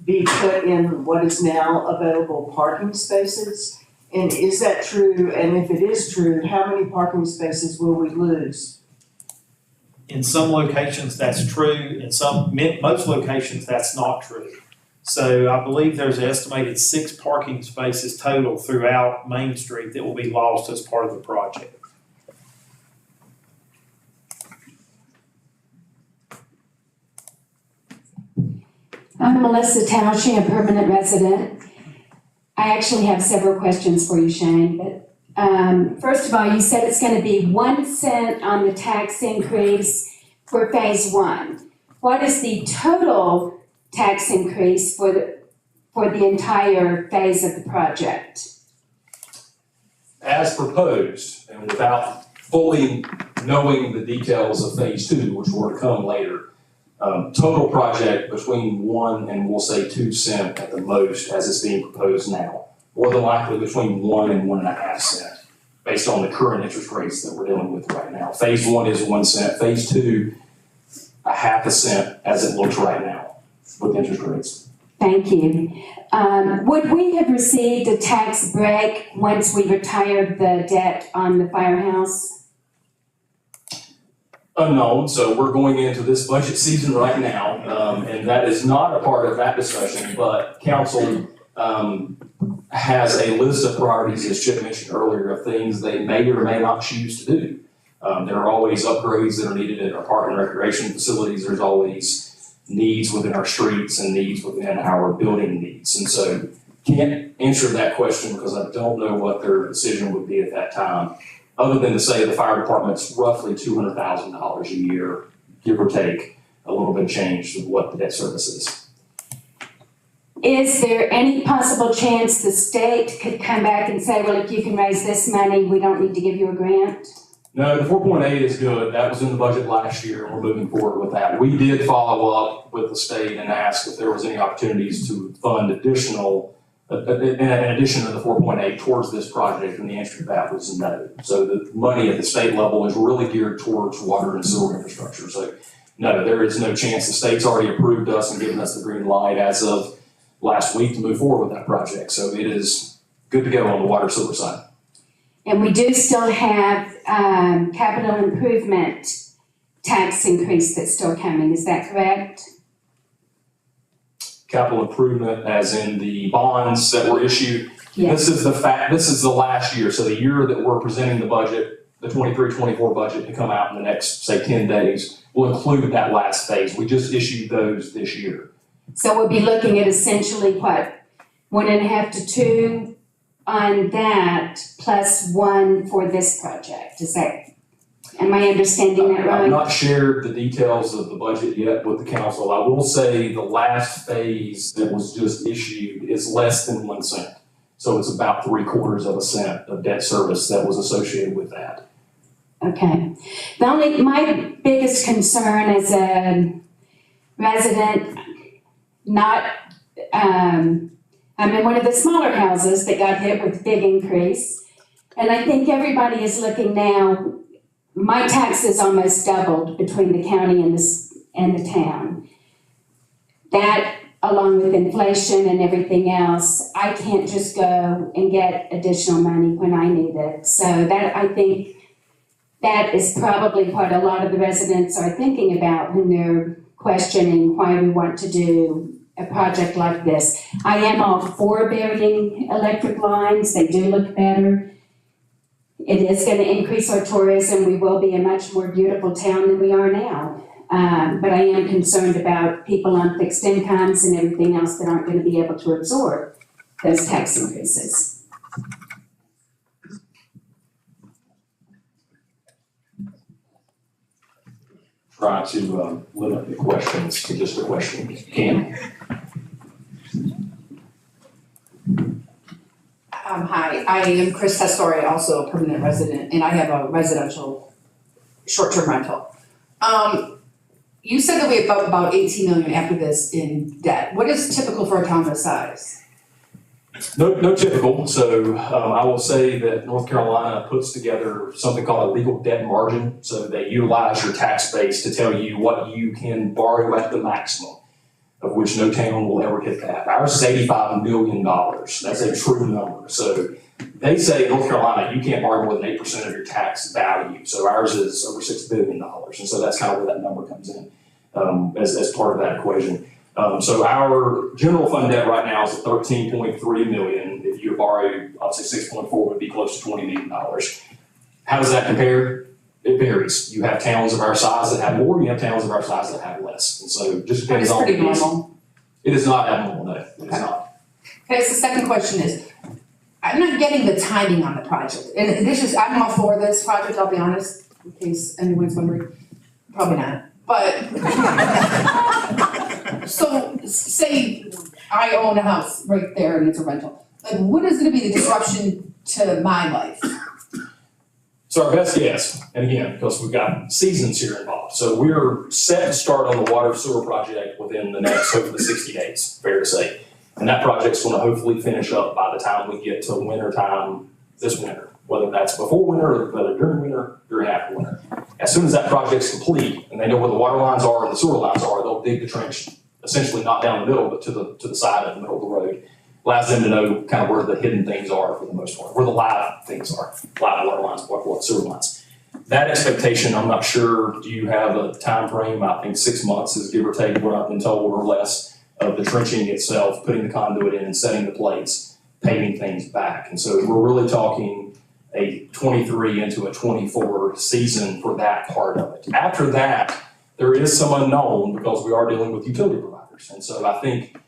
be put in what is now available parking spaces. And is that true? And if it is true, how many parking spaces will we lose? In some locations, that's true. In most locations, that's not true. So I believe there's an estimated 6 parking spaces total throughout Main Street that will be lost as part of the project. I'm Melissa Tausche, a permanent resident. I actually have several questions for you, Shane, but first of all, you said it's going to be 1 cent on the tax increase for phase 1. What is the total tax increase for the entire phase of the project? As proposed, and without fully knowing the details of phase 2, which were to come later, total project between 1 and we'll say 2 cents at the most as it's being proposed now. More than likely between 1 and 1.5 cents based on the current interest rates that we're dealing with right now. Phase 1 is 1 cent, phase 2, 0.5 cent as it looks right now with interest rates. Thank you. Would we have received a tax break once we retired the debt on the firehouse? Unknown, so we're going into this budget season right now, and that is not a part of that discussion, but council has a list of priorities, as Chip mentioned earlier, of things they may or may not choose to do. There are always upgrades that are needed at our park and recreation facilities. There's always needs within our streets and needs within our building needs. And so can't answer that question because I don't know what their decision would be at that time, other than to say the fire department's roughly $200,000 a year, give or take a little bit of change of what the debt service is. Is there any possible chance the state could come back and say, well, if you can raise this money, we don't need to give you a grant? No, the 4.8 is good. That was in the budget last year, and we're moving forward with that. We did follow up with the state and ask if there was any opportunities to fund additional, in addition to the 4.8 towards this project, and the answer to that was no. So the money at the state level is really geared towards water and sewer infrastructure. So no, there is no chance. The state's already approved us and given us the green light as of last week to move forward with that project. So it is good to go on the water sewer side. And we do still have capital improvement tax increase that's still coming, is that correct? capital improvement, as in the bonds that were issued. Yes. This is the last year, so the year that we're presenting the budget, the 23-24 budget to come out in the next, say, 10 days, will include that last phase. We just issued those this year. So we'll be looking at essentially what, 1.5 to 2 on that, plus 1 for this project, is that, am I understanding that I've right? not shared the details of the budget yet with the council. I will say the last phase that was just issued is less than 1 cent. So it's about 3/4 cent of debt service that was associated with that. Okay. My biggest concern as a resident, I'm in one of the smaller houses that got hit with big increase. And I think everybody is looking now, my taxes almost doubled between the county and the town. That, along with inflation and everything else, I can't just go and get additional money when I need it. So that, I think, that is probably what a lot of the residents are thinking about when they're questioning why we want to do a project like this. I am all for burying electric lines, they do look better. It is gonna increase our tourism, we will be a much more beautiful town than we are now. But I am concerned about people on fixed incomes and everything else that aren't gonna be able to absorb those tax increases. Try to limit the questions to just the question if you can. Hi, I am Chris Testori, also a permanent resident, and I have a residential short-term rental. You said that we have about 18 million after this in debt. What is typical for a town this size? No typical, so I will say that North Carolina puts together something called a legal debt margin. So they utilize your tax base to tell you what you can borrow at the maximum, of which no town will ever hit that. Ours is $85 million, that's a true number. So they say in North Carolina, you can't borrow more than 8% of your tax value. So ours is over $6 billion, and so that's kind of where that number comes in as part of that equation. So our general fund debt right now is at 13.3 million. If you borrow, obviously 6.4 would be close to $20 million. How does that compare? It varies. You have towns of our size that have more, you have towns of our size that have less. And so it just depends on. It's pretty normal. It is not abnormal, no, it is not. Okay, so the second question is, I'm not getting the timing on the project. And this is, I'm all for this project, I'll be honest, in case anyone's wondering. Probably not, but. So say I own a house right there and it's a rental. Like, what is gonna be the disruption to my life? So our best guess, and again, because we've got seasons here involved, so we're set to start on the water sewer project within the next, hopefully 60 days, fair to say. And that project's gonna hopefully finish up by the time we get to winter time this winter, whether that's before winter or whether during winter, during after winter. As soon as that project's complete and they know where the water lines are and the sewer lines are, they'll dig the trench, essentially not down the middle, but to the side of the middle of the road. Allows them to know kind of where the hidden things are for the most part, where the live things are, live water lines, what sewer lines. That expectation, I'm not sure, do you have a time frame? I think 6 months is give or take what I've been told or less of the trenching itself, putting the conduit in and setting the plates, paving things back. And so we're really talking a 23 into a 24 season for that part of it. After that, there is some unknown because we are dealing with utility providers. And so I think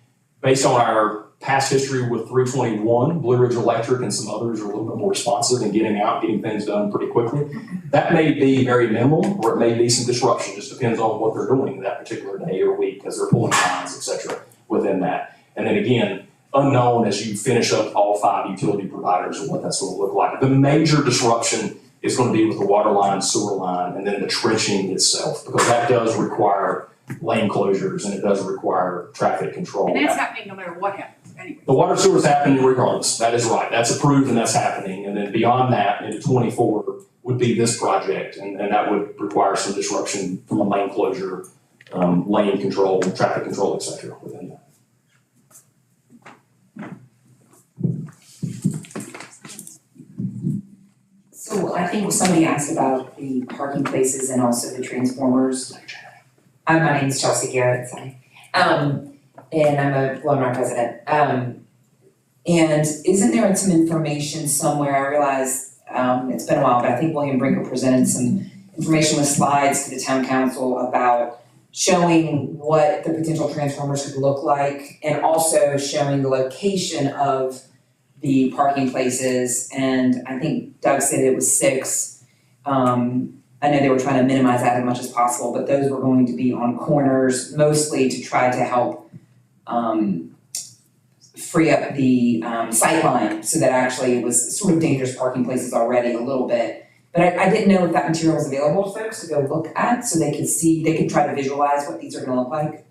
based on our past history with 321, Blue Ridge Electric and some others are a little bit more responsive in getting out, getting things done pretty quickly. That may be very minimal, or it may be some disruption, just depends on what they're doing that particular day or week, because they're pulling lines, et cetera, within that. And then again, unknown as you finish up all 5 utility providers and what that's going to look like. The major disruption is going to be with the water line, sewer line, and then the trenching itself, because that does require lane closures and it does require traffic control. And that's happening no matter what happens, anyway. The water sewer is happening regardless, that is right, that's approved and that's happening, and then beyond that, into 24 would be this project, and that would require some disruption from a lane closure, lane control, traffic control, et cetera, within that. So I think somebody asked about the parking places and also the transformers. My name's Chelsea Garrett, sorry. and I'm a Lone Rock resident. And isn't there some information somewhere, I realize, it's been a while, but I think William Brinker presented some information with slides to the town council about showing what the potential transformers could look like, and also showing the location of the parking places, and I think Doug said it was 6. I know they were trying to minimize that as much as possible, but those were going to be on corners, mostly to try to help free up the sight line, so that actually it was sort of dangerous parking places already a little bit. But I didn't know if that material was available to folks to go look at, so they could try to visualize what these are gonna look like.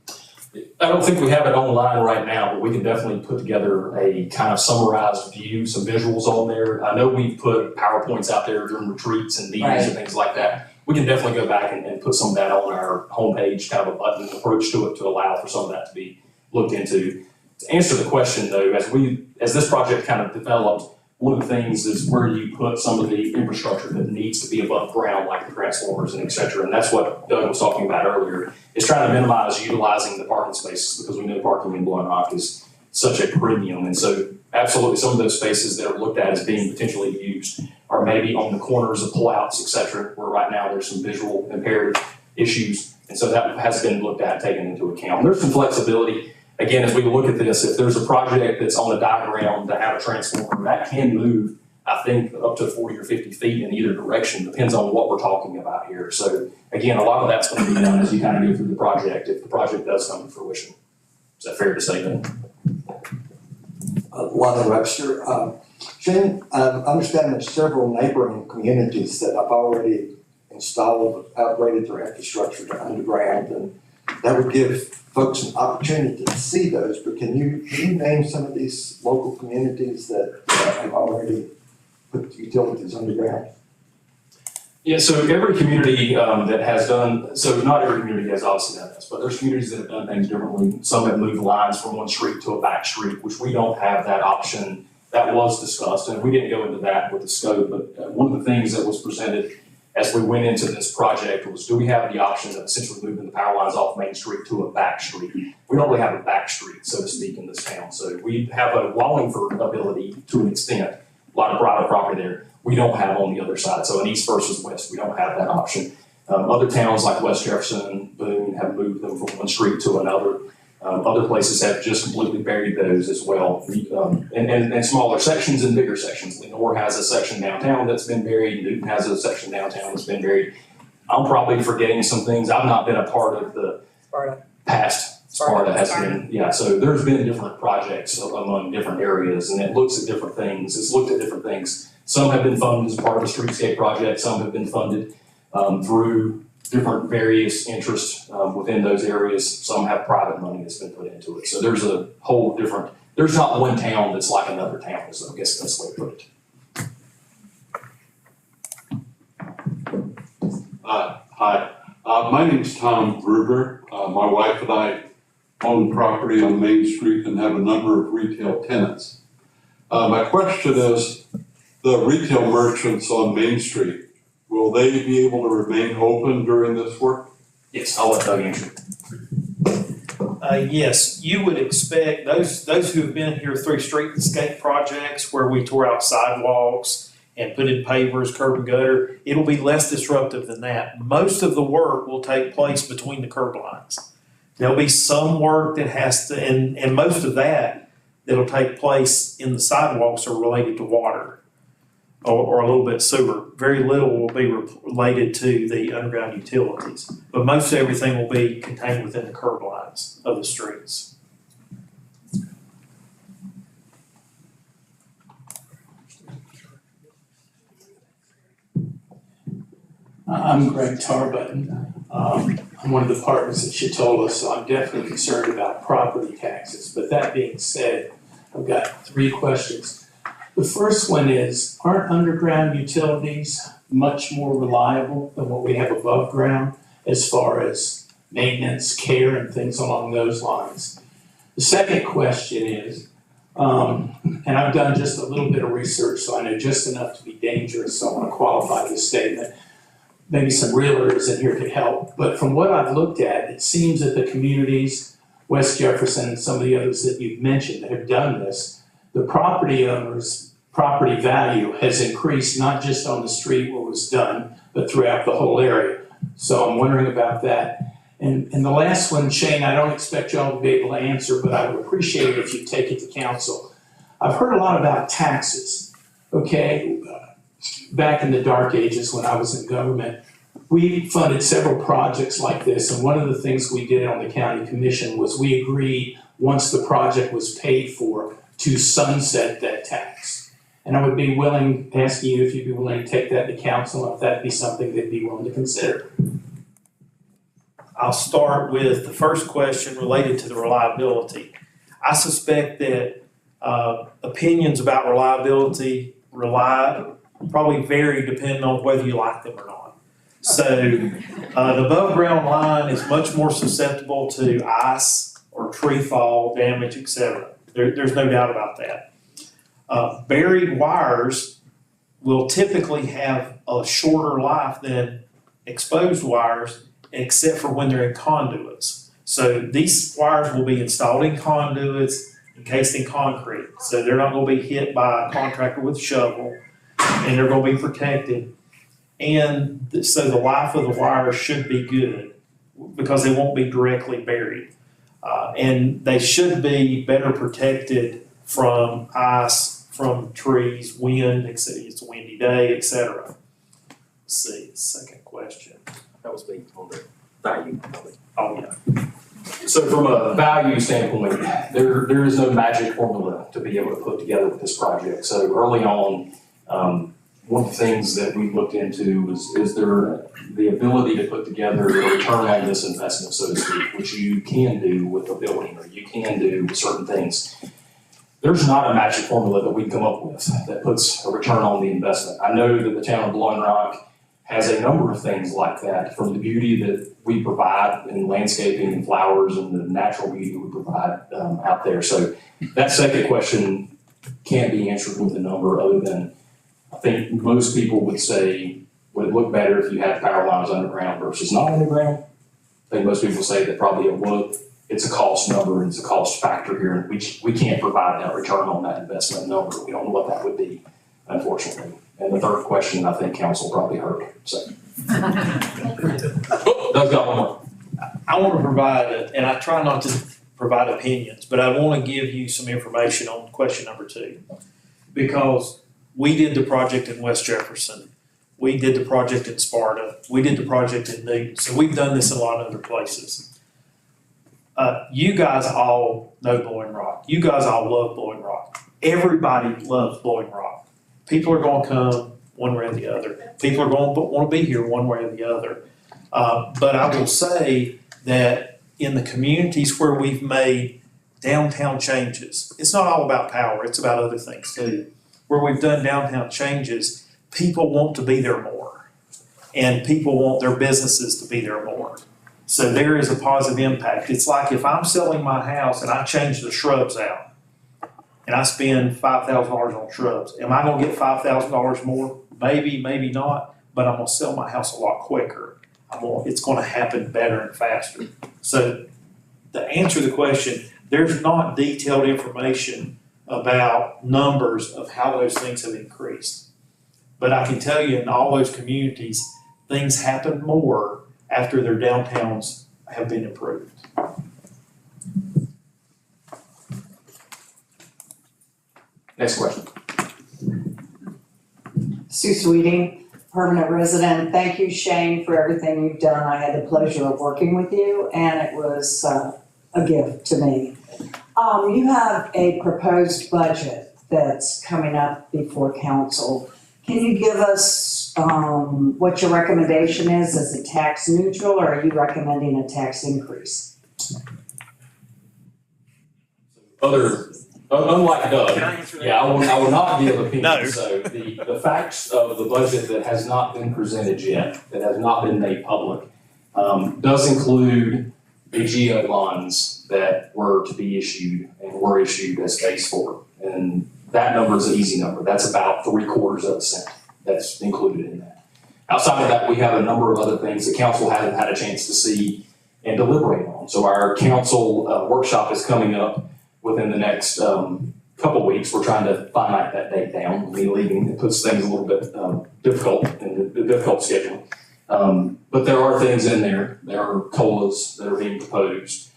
I don't think we have it online right now, but we can definitely put together a kind of summarized view, some visuals on there. I know we've put PowerPoints out there during retreats and meetings and things like that. We can definitely go back and put some of that on our homepage, kind of a button approach to it to allow for some of that to be looked into. To answer the question though, as this project kind of developed, one of the things is where you put some of the infrastructure that needs to be above ground, like the transformers and et cetera. And that's what Doug was talking about earlier, is trying to minimize utilizing the parking spaces, because we know parking in Lone Rock is such a premium. And so absolutely some of those spaces that are looked at as being potentially used are maybe on the corners of pullouts, et cetera, where right now there's some visual impaired issues. And so that has been looked at, taken into account. There's some flexibility. Again, as we look at this, if there's a project that's on a diagram to have a transformer, that can move, I think, up to 40 or 50 feet in either direction, depends on what we're talking about here. So again, a lot of that's going to be done as you kind of go through the project, if the project does come to fruition. Is that fair to say then? Lonnie Webster. Shane, I understand there's several neighboring communities that have already installed, upgraded their infrastructure to underground, and that would give folks an opportunity to see those, but can you name some of these local communities that have already put utilities underground? Yeah, so every community that has done, so not every community has obviously done this, but there's communities that have done things differently. Some have moved lines from one street to a back street, which we don't have that option. That was discussed, and we didn't go into that with the scope, but one of the things that was presented as we went into this project was, do we have the option of essentially moving the power lines off Main Street to a back street? We don't really have a back street, so to speak, in this town. So we have a Wallingford ability to an extent, a lot of private property there. We don't have on the other side. So in east versus west, we don't have that option. Other towns like West Jefferson, Boone have moved them from one street to another. Other places have just completely buried those as well, and smaller sections and bigger sections. Lenore has a section downtown that's been buried. Newton has a section downtown that's been buried. I'm probably forgetting some things. I've not been a part of the past. Sparta has been, yeah. So there's been different projects among different areas, and it looks at different things. It's looked at different things. Some have been funded as part of a streetscape project. Some have been funded through different various interests within those areas. Some have private money that's been put into it. So there's a whole different, there's not one town that's like another town, is I guess that's the way to put it. Hi, my name's Tom Gruber. My wife and I own property on Main Street and have a number of retail tenants. My question is, the retail merchants on Main Street, will they be able to remain open during this work? Yes, I'll let Doug answer. Yes, you would expect those who have been here through streetscape projects where we tore out sidewalks and put in pavers, curb and gutter, it'll be less disruptive than that. Most of the work will take place between the curb lines. There'll be some work that has to, and most of that'll take place in the sidewalks are related to water or a little bit sewer. Very little will be related to the underground utilities, but most everything will be contained within the curb lines of the streets. I'm Greg Tarbutton. I'm one of the partners at Chitola, so I'm definitely concerned about property taxes. But that being said, I've got 3 questions. The first one is, aren't underground utilities much more reliable than what we have above ground as far as maintenance, care, and things along those lines? The second question is, and I've done just a little bit of research, so I know just enough to be dangerous, so I want to qualify this statement. Maybe some realtors in here could help, but from what I've looked at, it seems that the communities West Jefferson and some of the others that you've mentioned that have done this, the property owner's property value has increased not just on the street where it was done, but throughout the whole area. So I'm wondering about that. And the last one, Shane, I don't expect y'all to be able to answer, but I would appreciate it if you take it to council. I've heard a lot about taxes, okay? Back in the dark ages when I was in government, we funded several projects like this, and one of the things we did on the county commission was we agreed, once the project was paid for, to sunset that tax. And I would be willing, asking you if you'd be willing to take that to council, if that'd be something they'd be willing to consider. I'll start with the first question related to the reliability. I suspect that opinions about reliability probably vary depending on whether you like them or not. So the above ground line is much more susceptible to ice or tree fall damage, etc. There's no doubt about that. Buried wires will typically have a shorter life than exposed wires, except for when they're in conduits. So these wires will be installed in conduits encased in concrete. So they're not going to be hit by a contractor with a shovel, and they're going to be protected. And so the life of the wire should be good because they won't be directly buried. And they should be better protected from ice, from trees, wind, it's a windy day, etc. Let's see, second question. That was based on the value. Oh, yeah. So from a value standpoint, there is no magic formula to be able to put together with this project. So early on, one of the things that we looked into is there the ability to put together a return on this investment, so to speak, which you can do with a building or you can do with certain things. There's not a magic formula that we can come up with that puts a return on the investment. I know that the town of Blowing Rock has a number of things like that, from the beauty that we provide in landscaping and flowers and the natural beauty we provide out there. So that second question can't be answered with a number other than I think most people would say, would it look better if you had power lines underground versus not underground? I think most people say that probably it would. It's a cost number and it's a cost factor here, and we can't provide that return on that investment number. We don't know what that would be, unfortunately. And the third question, I think council probably heard, so. Doug's got one more. I want to provide, and I try not to provide opinions, but I want to give you some information on question number 2. Because we did the project in West Jefferson. We did the project in Sparta. We did the project in Newton. So we've done this in a lot of other places. You guys all know Blowing Rock. You guys all love Blowing Rock. Everybody loves Blowing Rock. People are going to come one way or the other. People are going to want to be here one way or the other. But I will say that in the communities where we've made downtown changes, it's not all about power, it's about other things too. Where we've done downtown changes, people want to be there more. And people want their businesses to be there more. So there is a positive impact. It's like if I'm selling my house and I change the shrubs out and I spend $5,000 on shrubs, am I going to get $5,000 more? Maybe, maybe not, but I'm going to sell my house a lot quicker. It's going to happen better and faster. So to answer the question, there's not detailed information about numbers of how those things have increased. But I can tell you in all those communities, things happen more after their downtowns have been improved. Next question. Sue Sweeting, permanent resident. Thank you, Shane, for everything you've done. I had the pleasure of working with you, and it was a gift to me. You have a proposed budget that's coming up before council. Can you give us what your recommendation is? Is it tax neutral, or are you recommending a tax increase? Unlike Doug, Can I answer that? yeah, I will not give opinion. No. So the facts of the budget that has not been presented yet, that has not been made public, does include the GO bonds that were to be issued and were issued as phase 4. And that number is an easy number. That's about 0.75% that's included in that. Outside of that, we have a number of other things the council hasn't had a chance to see and deliberate on. on. So our council workshop is coming up within the next couple weeks. We're trying to finite that date down. Me leaving, it puts things a little bit difficult in the difficult schedule. But there are things in there. There are COLAs that are being proposed.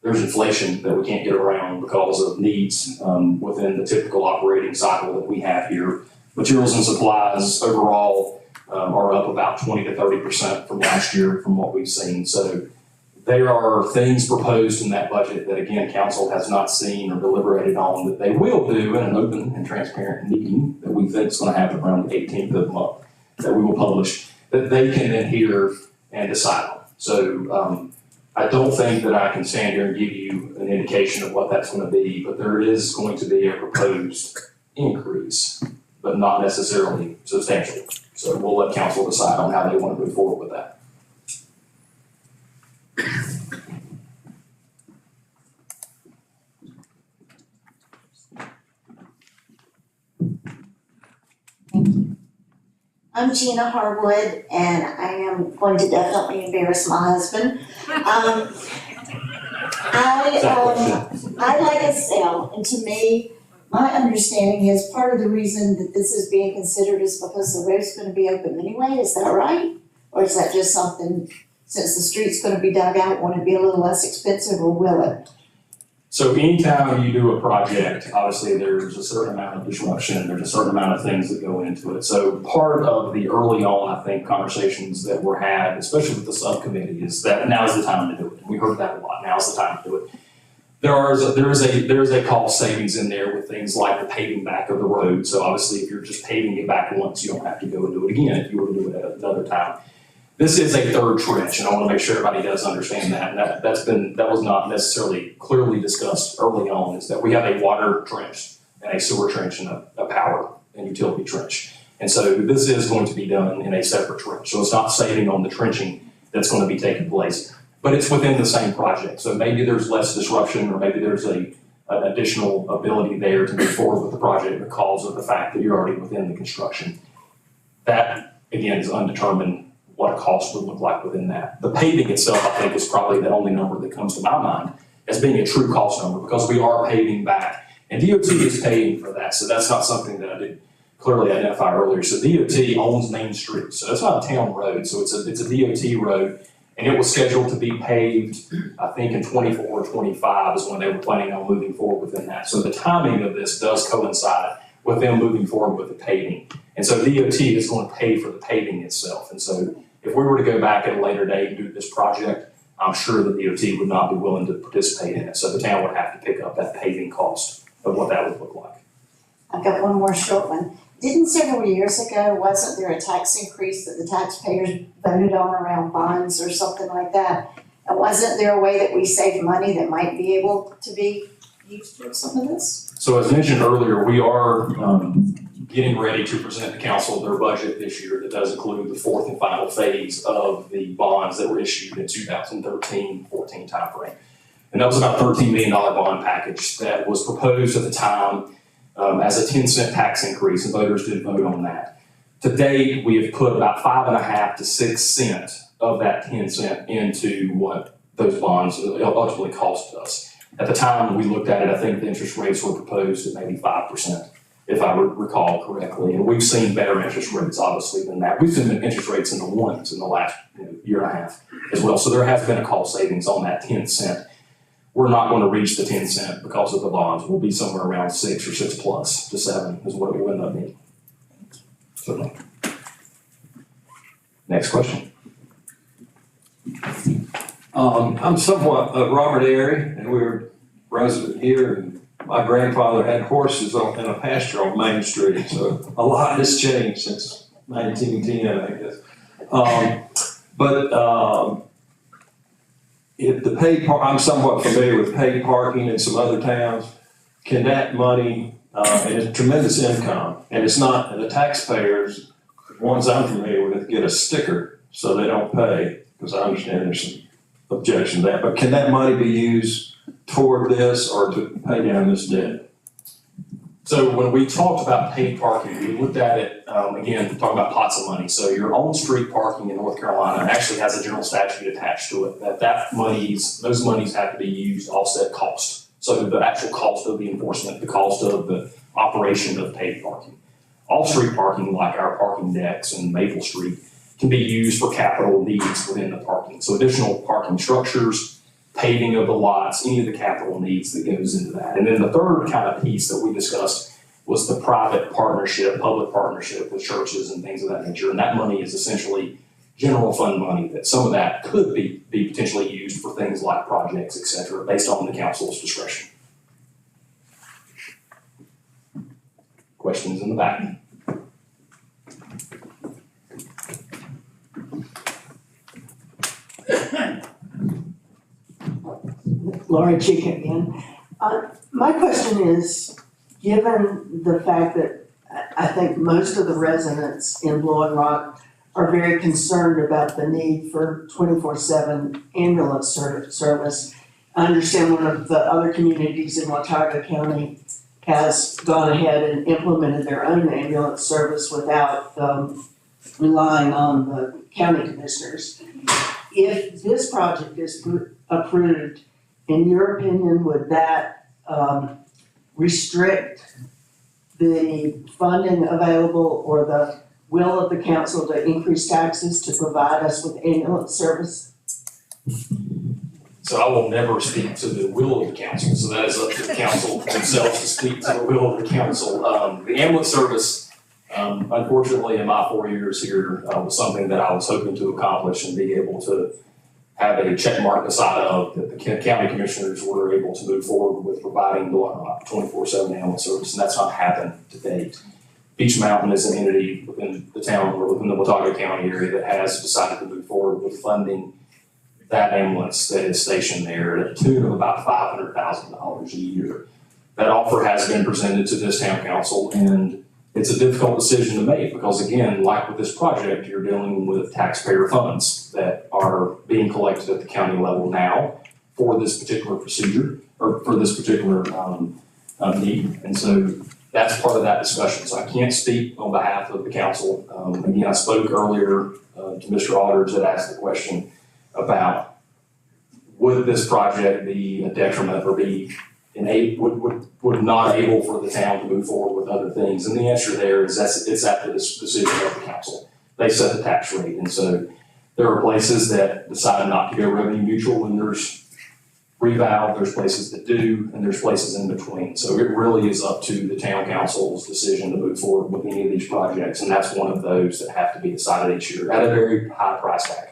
There's inflation that we can't get around because of needs within the typical operating cycle that we have here. Materials and supplies overall are up about 20 to 30% from last year from what we've seen. So there are things proposed in that budget that, again, council has not seen or deliberated on that they will do in an open and transparent meeting that we think is going to happen around the 18th of the month that we will publish, that they can then hear and decide on. So I don't think that I can stand here and give you an indication of what that's going to be, but there is going to be a proposed increase, but not necessarily substantial. So we'll let council decide on how they want to move forward with that. I'm Gina Harwood, and I am going to definitely embarrass my husband. I like a sale, and to me, my understanding is part of the reason that this is being considered is because the road's gonna be open anyway, is that right? Or is that just something, since the street's gonna be dug out, won't it be a little less expensive, or will it? So anytime you do a project, obviously there's a certain amount of disruption, there's a certain amount of things that go into it. So part of the early on, I think, conversations that were had, especially with the subcommittee, is that now's the time to do it. We heard that a lot, now's the time to do it. There is a cost savings in there with things like the paving back of the road. So obviously if you're just paving it back once, you don't have to go and do it again if you were to do it at another time. This is a third trench, and I want to make sure everybody does understand that. And that was not necessarily clearly discussed early on, is that we have a water trench and a sewer trench and a power and utility trench. And so this is going to be done in a separate trench. So it's not saving on the trenching that's going to be taking place, but it's within the same project. So maybe there's less disruption, or maybe there's an additional ability there to move forward with the project because of the fact that you're already within the construction. That, again, is undetermined what a cost would look like within that. The paving itself, I think, is probably the only number that comes to my mind as being a true cost number, because we are paving back, and DOT is paying for that. So that's not something that I did clearly identify earlier. So DOT owns Main Street, so it's not a town road. So it's a DOT road, and it was scheduled to be paved, I think, in 24 or 25 is when they were planning on moving forward within that. So the timing of this does coincide with them moving forward with the paving. And so DOT is going to pay for the paving itself. And so if we were to go back at a later date and do this project, I'm sure the DOT would not be willing to participate in it. So the town would have to pick up that paving cost of what that would look like. I've got one more short one. Didn't several years ago, wasn't there a tax increase that the taxpayers voted on around bonds or something like that? And wasn't there a way that we save money that might be able to be used for some of this? So as mentioned earlier, we are getting ready to present to council their budget this year that does include the fourth and final phase of the bonds that were issued in 2013-14 timeframe. And that was about a $13 million bond package that was proposed at the time as a 10-cent tax increase, and voters did vote on that. To date, we have put about 5.5 to 6 cents of that 10 cent into what those bonds ultimately cost us. At the time we looked at it, I think the interest rates were proposed at maybe 5%. If I recall correctly, and we've seen better interest rates obviously than that. We've seen interest rates in the ones in the last year and a half as well. So there has been a cost savings on that 10 cent. We're not going to reach the 10 cent because of the bonds. We'll be somewhere around 6 or 6 plus to 7 is what it will end up being. Certainly. Next question. I'm somewhat Robert Airy, and we're resident here, and my grandfather had horses in a pasture on Main Street, so a lot has changed since 1910, I guess. If the paid I'm somewhat familiar with paid parking in some other towns. Can that money, and it's tremendous income, and it's not, and the taxpayers, the ones I'm familiar with, get a sticker so they don't pay, because I understand there's some objection to that, but can that money be used toward this or to pay down this debt? So when we talked about paid parking, we looked at it, again, talking about pots of money. So your on-street parking in North Carolina actually has a general statute attached to it, those monies have to be used to offset cost. So the actual cost of the enforcement, the cost of the operation of paid parking. Off-street parking, like our parking decks in Maple Street, can be used for capital needs within the parking. So additional parking structures, paving of the lots, any of the capital needs that goes into that. And then the third kind of piece that we discussed was the private partnership, public partnership with churches and things of that nature. And that money is essentially general fund money, that some of that could be potentially used for things like projects, et cetera, based on the council's discretion. Questions in the back? Laura Chick again. My question is, given the fact that I think most of the residents in Blowing Rock are very concerned about the need for 24/7 ambulance service. I understand one of the other communities in Watauga County has gone ahead and implemented their own ambulance service without relying on the county commissioners. If this project is approved, in your opinion, would that restrict the funding available or the will of the council to increase taxes to provide us with ambulance service? So I will never speak to the will of the council, so that is up to the council themselves to speak to the will of the council. The ambulance service, unfortunately, in my 4 years here, was something that I was hoping to accomplish and be able to have a check mark beside of that the county commissioners were able to move forward with providing the 24/7 ambulance service, and that's not happened to date. Beach Mountain is an entity within the town or within the Watauga County area that has decided to move forward with funding that ambulance that is stationed there at a tune of about $500,000 a year. That offer has been presented to this town council, and it's a difficult decision to make because, again, like with this project, you're dealing with taxpayer funds that are being collected at the county level now for this particular procedure or for this particular need. And so that's part of that discussion. So I can't speak on behalf of the council. Again, I spoke earlier to Mr. Aldridge that asked the question about would this project be a detriment or be would not able for the town to move forward with other things? And the answer there is it's after this decision of the council. They set the tax rate. And so there are places that decide not to go revenue neutral when there's revow, there's places that do, and there's places in between. So it really is up to the town council's decision to move forward with any of these projects. And that's one of those that have to be decided each year at a very high price tag.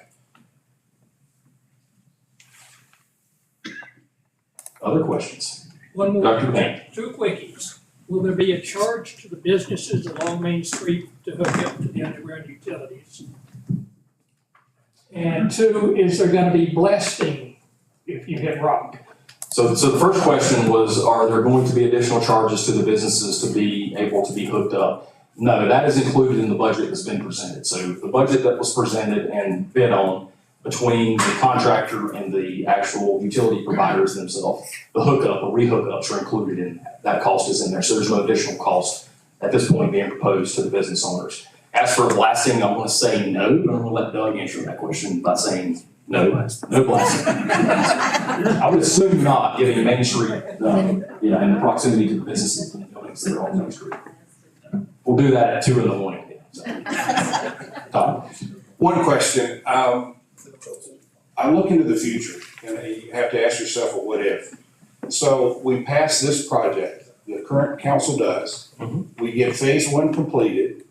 Other questions? One more. Dr. Payne. Two quickies. Will there be a charge to the businesses along Main Street to hook up to the underground utilities? And two, is there gonna be blasting if you hit rock? So the first question was, are there going to be additional charges to the businesses to be able to be hooked up? No, that is included in the budget that's been presented. So the budget that was presented and bid on between the contractor and the actual utility providers themselves, the hookup or re-hookups are included in that. That cost is in there. So there's no additional cost at this point being proposed to the business owners. As for blasting, I'm going to say no, but I'm going to let Doug answer that question by saying no blasting. I would assume not, given Main Street, and the proximity to the businesses and buildings that are on Main Street. We'll do that at 2 a.m. Tom? One question. I look into the future, and you have to ask yourself a what if. So we pass this project, the current council does. We get phase 1 completed.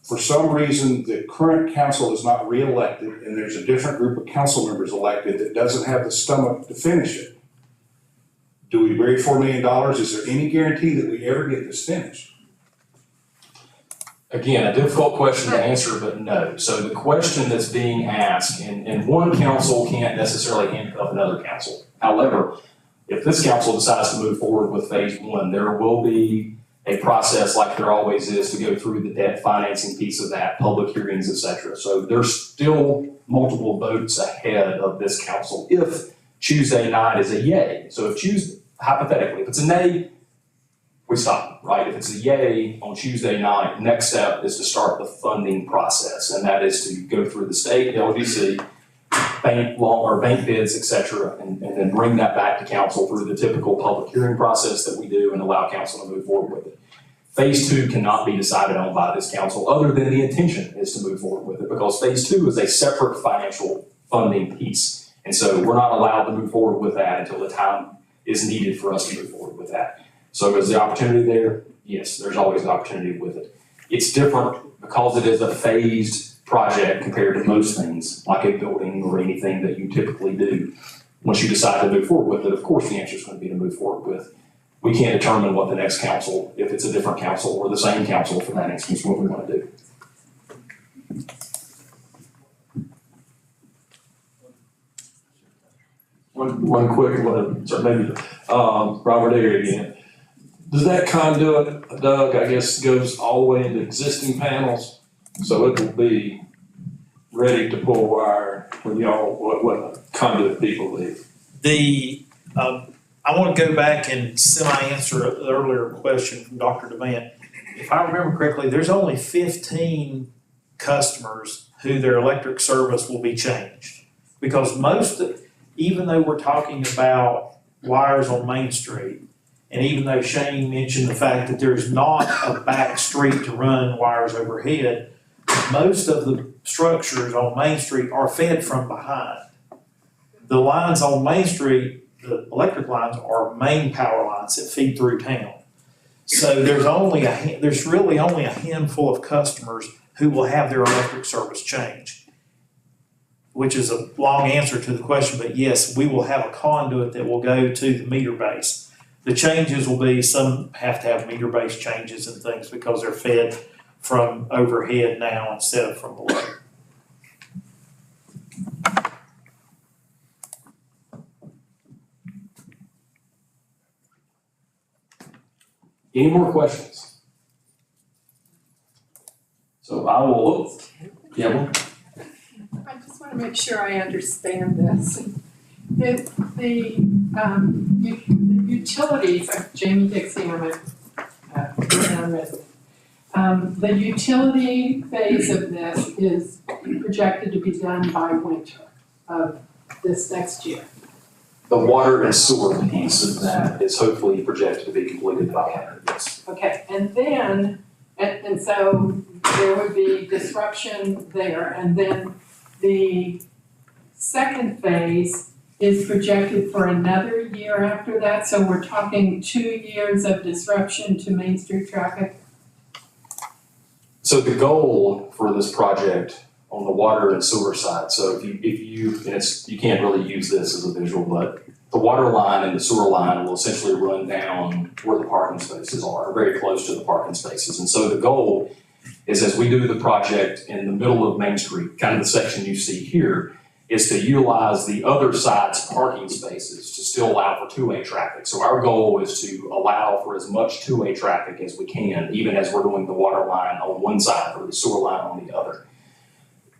For some reason, the current council is not reelected, and there's a different group of council members elected that doesn't have the stomach to finish it. Do we bury $4 million? Is there any guarantee that we ever get this finished? Again, a difficult question to answer, but no. So the question that's being asked, and one council can't necessarily handcuff another council. However, if this council decides to move forward with phase 1, there will be a process like there always is to go through the debt financing piece of that, public hearings, et cetera. So there's still multiple votes ahead of this council if Tuesday night is a yay. So if hypothetically, if it's a nay, we stop, right? If it's a yay on Tuesday night, next step is to start the funding process, and that is to go through the state, LGC, bank bids, et cetera, and then bring that back to council through the typical public hearing process that we do and allow council to move forward with it. Phase 2 cannot be decided on by this council, other than the intention is to move forward with it, because phase 2 is a separate financial funding piece. And so we're not allowed to move forward with that until the time is needed for us to move forward with that. So is the opportunity there? Yes, there's always an opportunity with it. It's different because it is a phased project compared to most things, like a building or anything that you typically do. Once you decide to move forward with it, of course the answer is going to be to move forward with. We can't determine what the next council, if it's a different council or the same council for that instance, what we want to do. One quick one, so maybe, Robert Area again. Does that conduit, Doug, I guess, goes all the way into existing panels? So it will be ready to pull wire when y'all, when the conduit people leave? I want to go back and semi-answer the earlier question from Dr. Devant. If I remember correctly, there's only 15 customers who their electric service will be changed. Because even though we're talking about wires on Main Street, and even though Shane mentioned the fact that there's not a back street to run wires overhead, most of the structures on Main Street are fed from behind. The lines on Main Street, the electric lines, are main power lines that feed through town. So there's really only a handful of customers who will have their electric service changed, which is a long answer to the question, but yes, we will have a conduit that will go to the meter base. The changes will be, some have to have meter base changes and things because they're fed from overhead now instead of from below. Any more questions? So I will, yeah, well, I just want to make sure I understand this. The utilities, Jamie Dixie, the utility phase of this is projected to be done by winter of this next year. the water and sewer piece of that is hopefully projected to be completed by winter, yes. Okay, and then, and so there would be disruption there, and then the second phase is projected for another year after that, so we're talking 2 years of disruption to Main Street traffic? So the goal for this project on the water and sewer side, so if you and it's, you can't really use this as a visual, but the water line and the sewer line will essentially run down where the parking spaces are, very close to the parking spaces. And so the goal is, as we do the project in the middle of Main Street, kind of the section you see here, is to utilize the other side's parking spaces to still allow for two-way traffic. So our goal is to allow for as much two-way traffic as we can, even as we're doing the water line on one side or the sewer line on the other.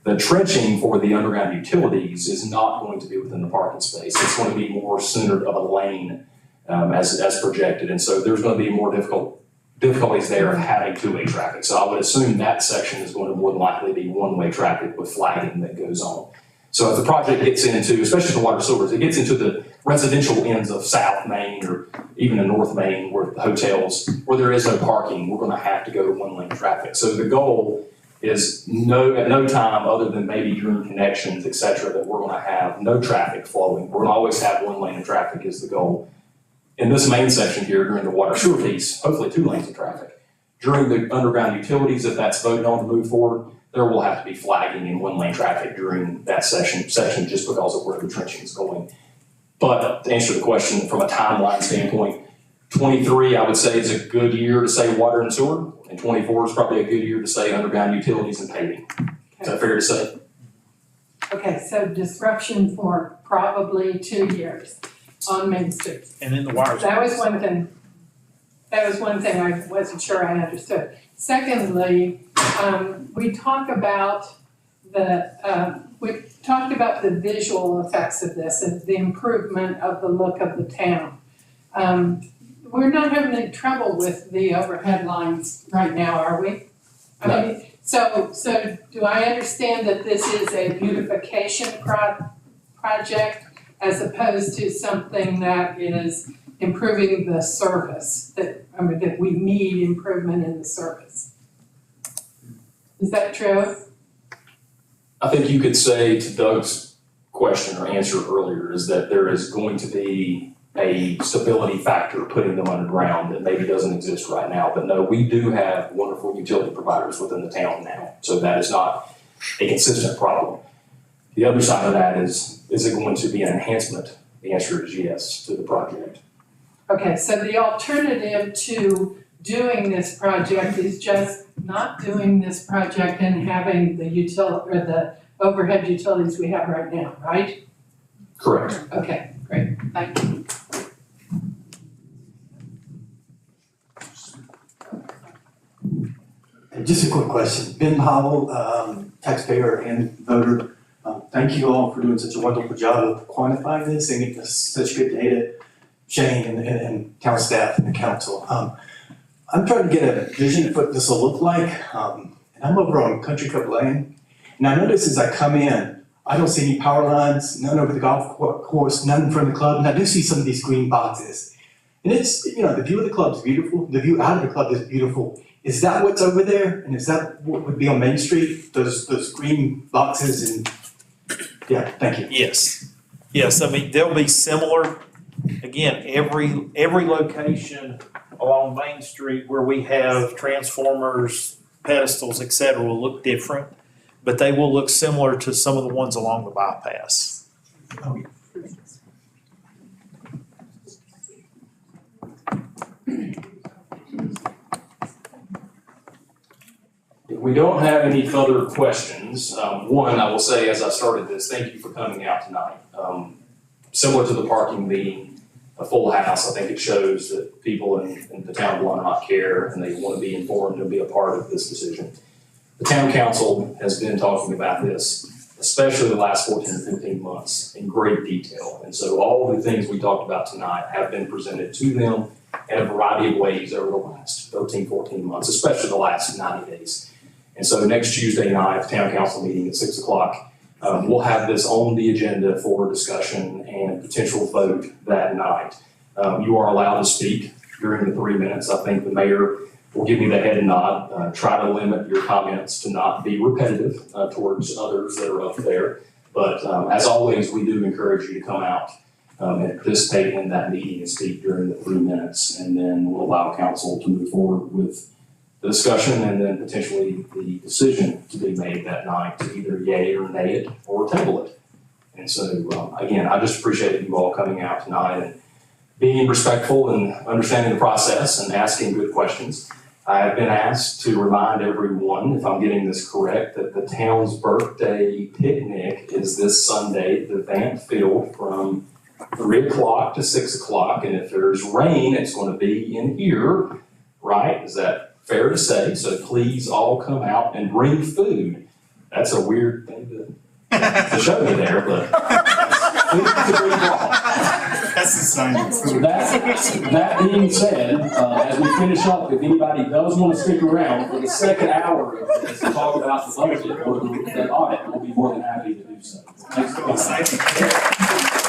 The trenching for the underground utilities is not going to be within the parking space. It's going to be more centered of a lane as projected. And so there's going to be more difficulties there of having two-way traffic. So I would assume that section is going to more than likely be one-way traffic with flagging that goes on. So as the project gets into, especially the water sewers, it gets into the residential ends of South Main or even in North Main where the hotels, where there is no parking, we're going to have to go to one-lane traffic. So the goal is at no time other than maybe during connections, et cetera, that we're going to have no traffic flowing. We're going to always have one lane of traffic is the goal. In this main section here, during the water sewer piece, hopefully 2 lanes of traffic. During the underground utilities, if that's voted on to move forward, there will have to be flagging in 1 lane traffic during that section just because of where the trenching is going. But to answer the question from a timeline standpoint, 23, I would say, is a good year to say water and sewer, and 24 is probably a good year to say underground utilities and paving. Is that fair to say? Okay, so disruption for probably 2 years on Main Street. And then the wires. That was one thing I wasn't sure I understood. Secondly, we talked about the visual effects of this and the improvement of the look of the town. we're not having any trouble with the overhead lines right now, are we? I mean, so do I understand that this is a beautification project as opposed to something that is improving the service, that we need improvement in the service? Is that true? I think you could say to Doug's question or answer earlier is that there is going to be a stability factor putting them underground that maybe doesn't exist right now. But no, we do have wonderful utility providers within the town now. So that is not a consistent problem. The other side of that is it going to be an enhancement? The answer is yes to the project. Okay, so the alternative to doing this project is just not doing this project and having the overhead utilities we have right now, right? Correct. Okay, great, thank you. Just a quick question. Ben Howell, taxpayer and voter. Thank you all for doing such a wonderful job of quantifying this and getting us such good data, Shane and town staff and the council. I'm trying to get a vision of what this will look like. And I'm over on Country Club Lane. And I notice as I come in, I don't see any power lines, none over the golf course, none in front of the club. And I do see some of these green boxes. And it's, the view of the club is beautiful. The view out of the club is beautiful. Is that what's over there? And is that what would be on Main Street? Those green boxes and, yeah, thank you. Yes, I mean, they'll be similar. Again, every location along Main Street where we have transformers, pedestals, et cetera, will look different, but they will look similar to some of the ones along the bypass. If we don't have any further questions, one, I will say as I started this, thank you for coming out tonight. Similar to the parking meeting, a full house, I think it shows that people in the town of Longmont care and they want to be informed and be a part of this decision. The town council has been talking about this, especially the last 14 or 15 months, in great detail. And so all the things we talked about tonight have been presented to them in a variety of ways over the last 13, 14 months, especially the last 90 days. And so next Tuesday night, town council meeting at 6 o'clock, we'll have this on the agenda for discussion and potential vote that night. You are allowed to speak during the 3 minutes. I think the mayor will give me the head nod. Try to limit your comments to not be repetitive towards others that are up there. But as always, we do encourage you to come out and participate in that meeting and speak during the 3 minutes. And then we'll allow council to move forward with the discussion and then potentially the decision to be made that night to either yay or nay it or table it. And so, again, I just appreciate you all coming out tonight and being respectful and understanding the process and asking good questions. I have been asked to remind everyone, if I'm getting this correct, that the town's birthday picnic is this Sunday at the Vant Field from 3 o'clock to 6 o'clock. And if there's rain, it's going to be in here, right? Is that fair to say? So please all come out and bring food. That's a weird thing to show me there, but That's the sign. So that being said, as we finish up, if anybody does want to stick around for the second hour of this to talk about the budget or the audit, we'll be more than happy to do so. Thanks for coming.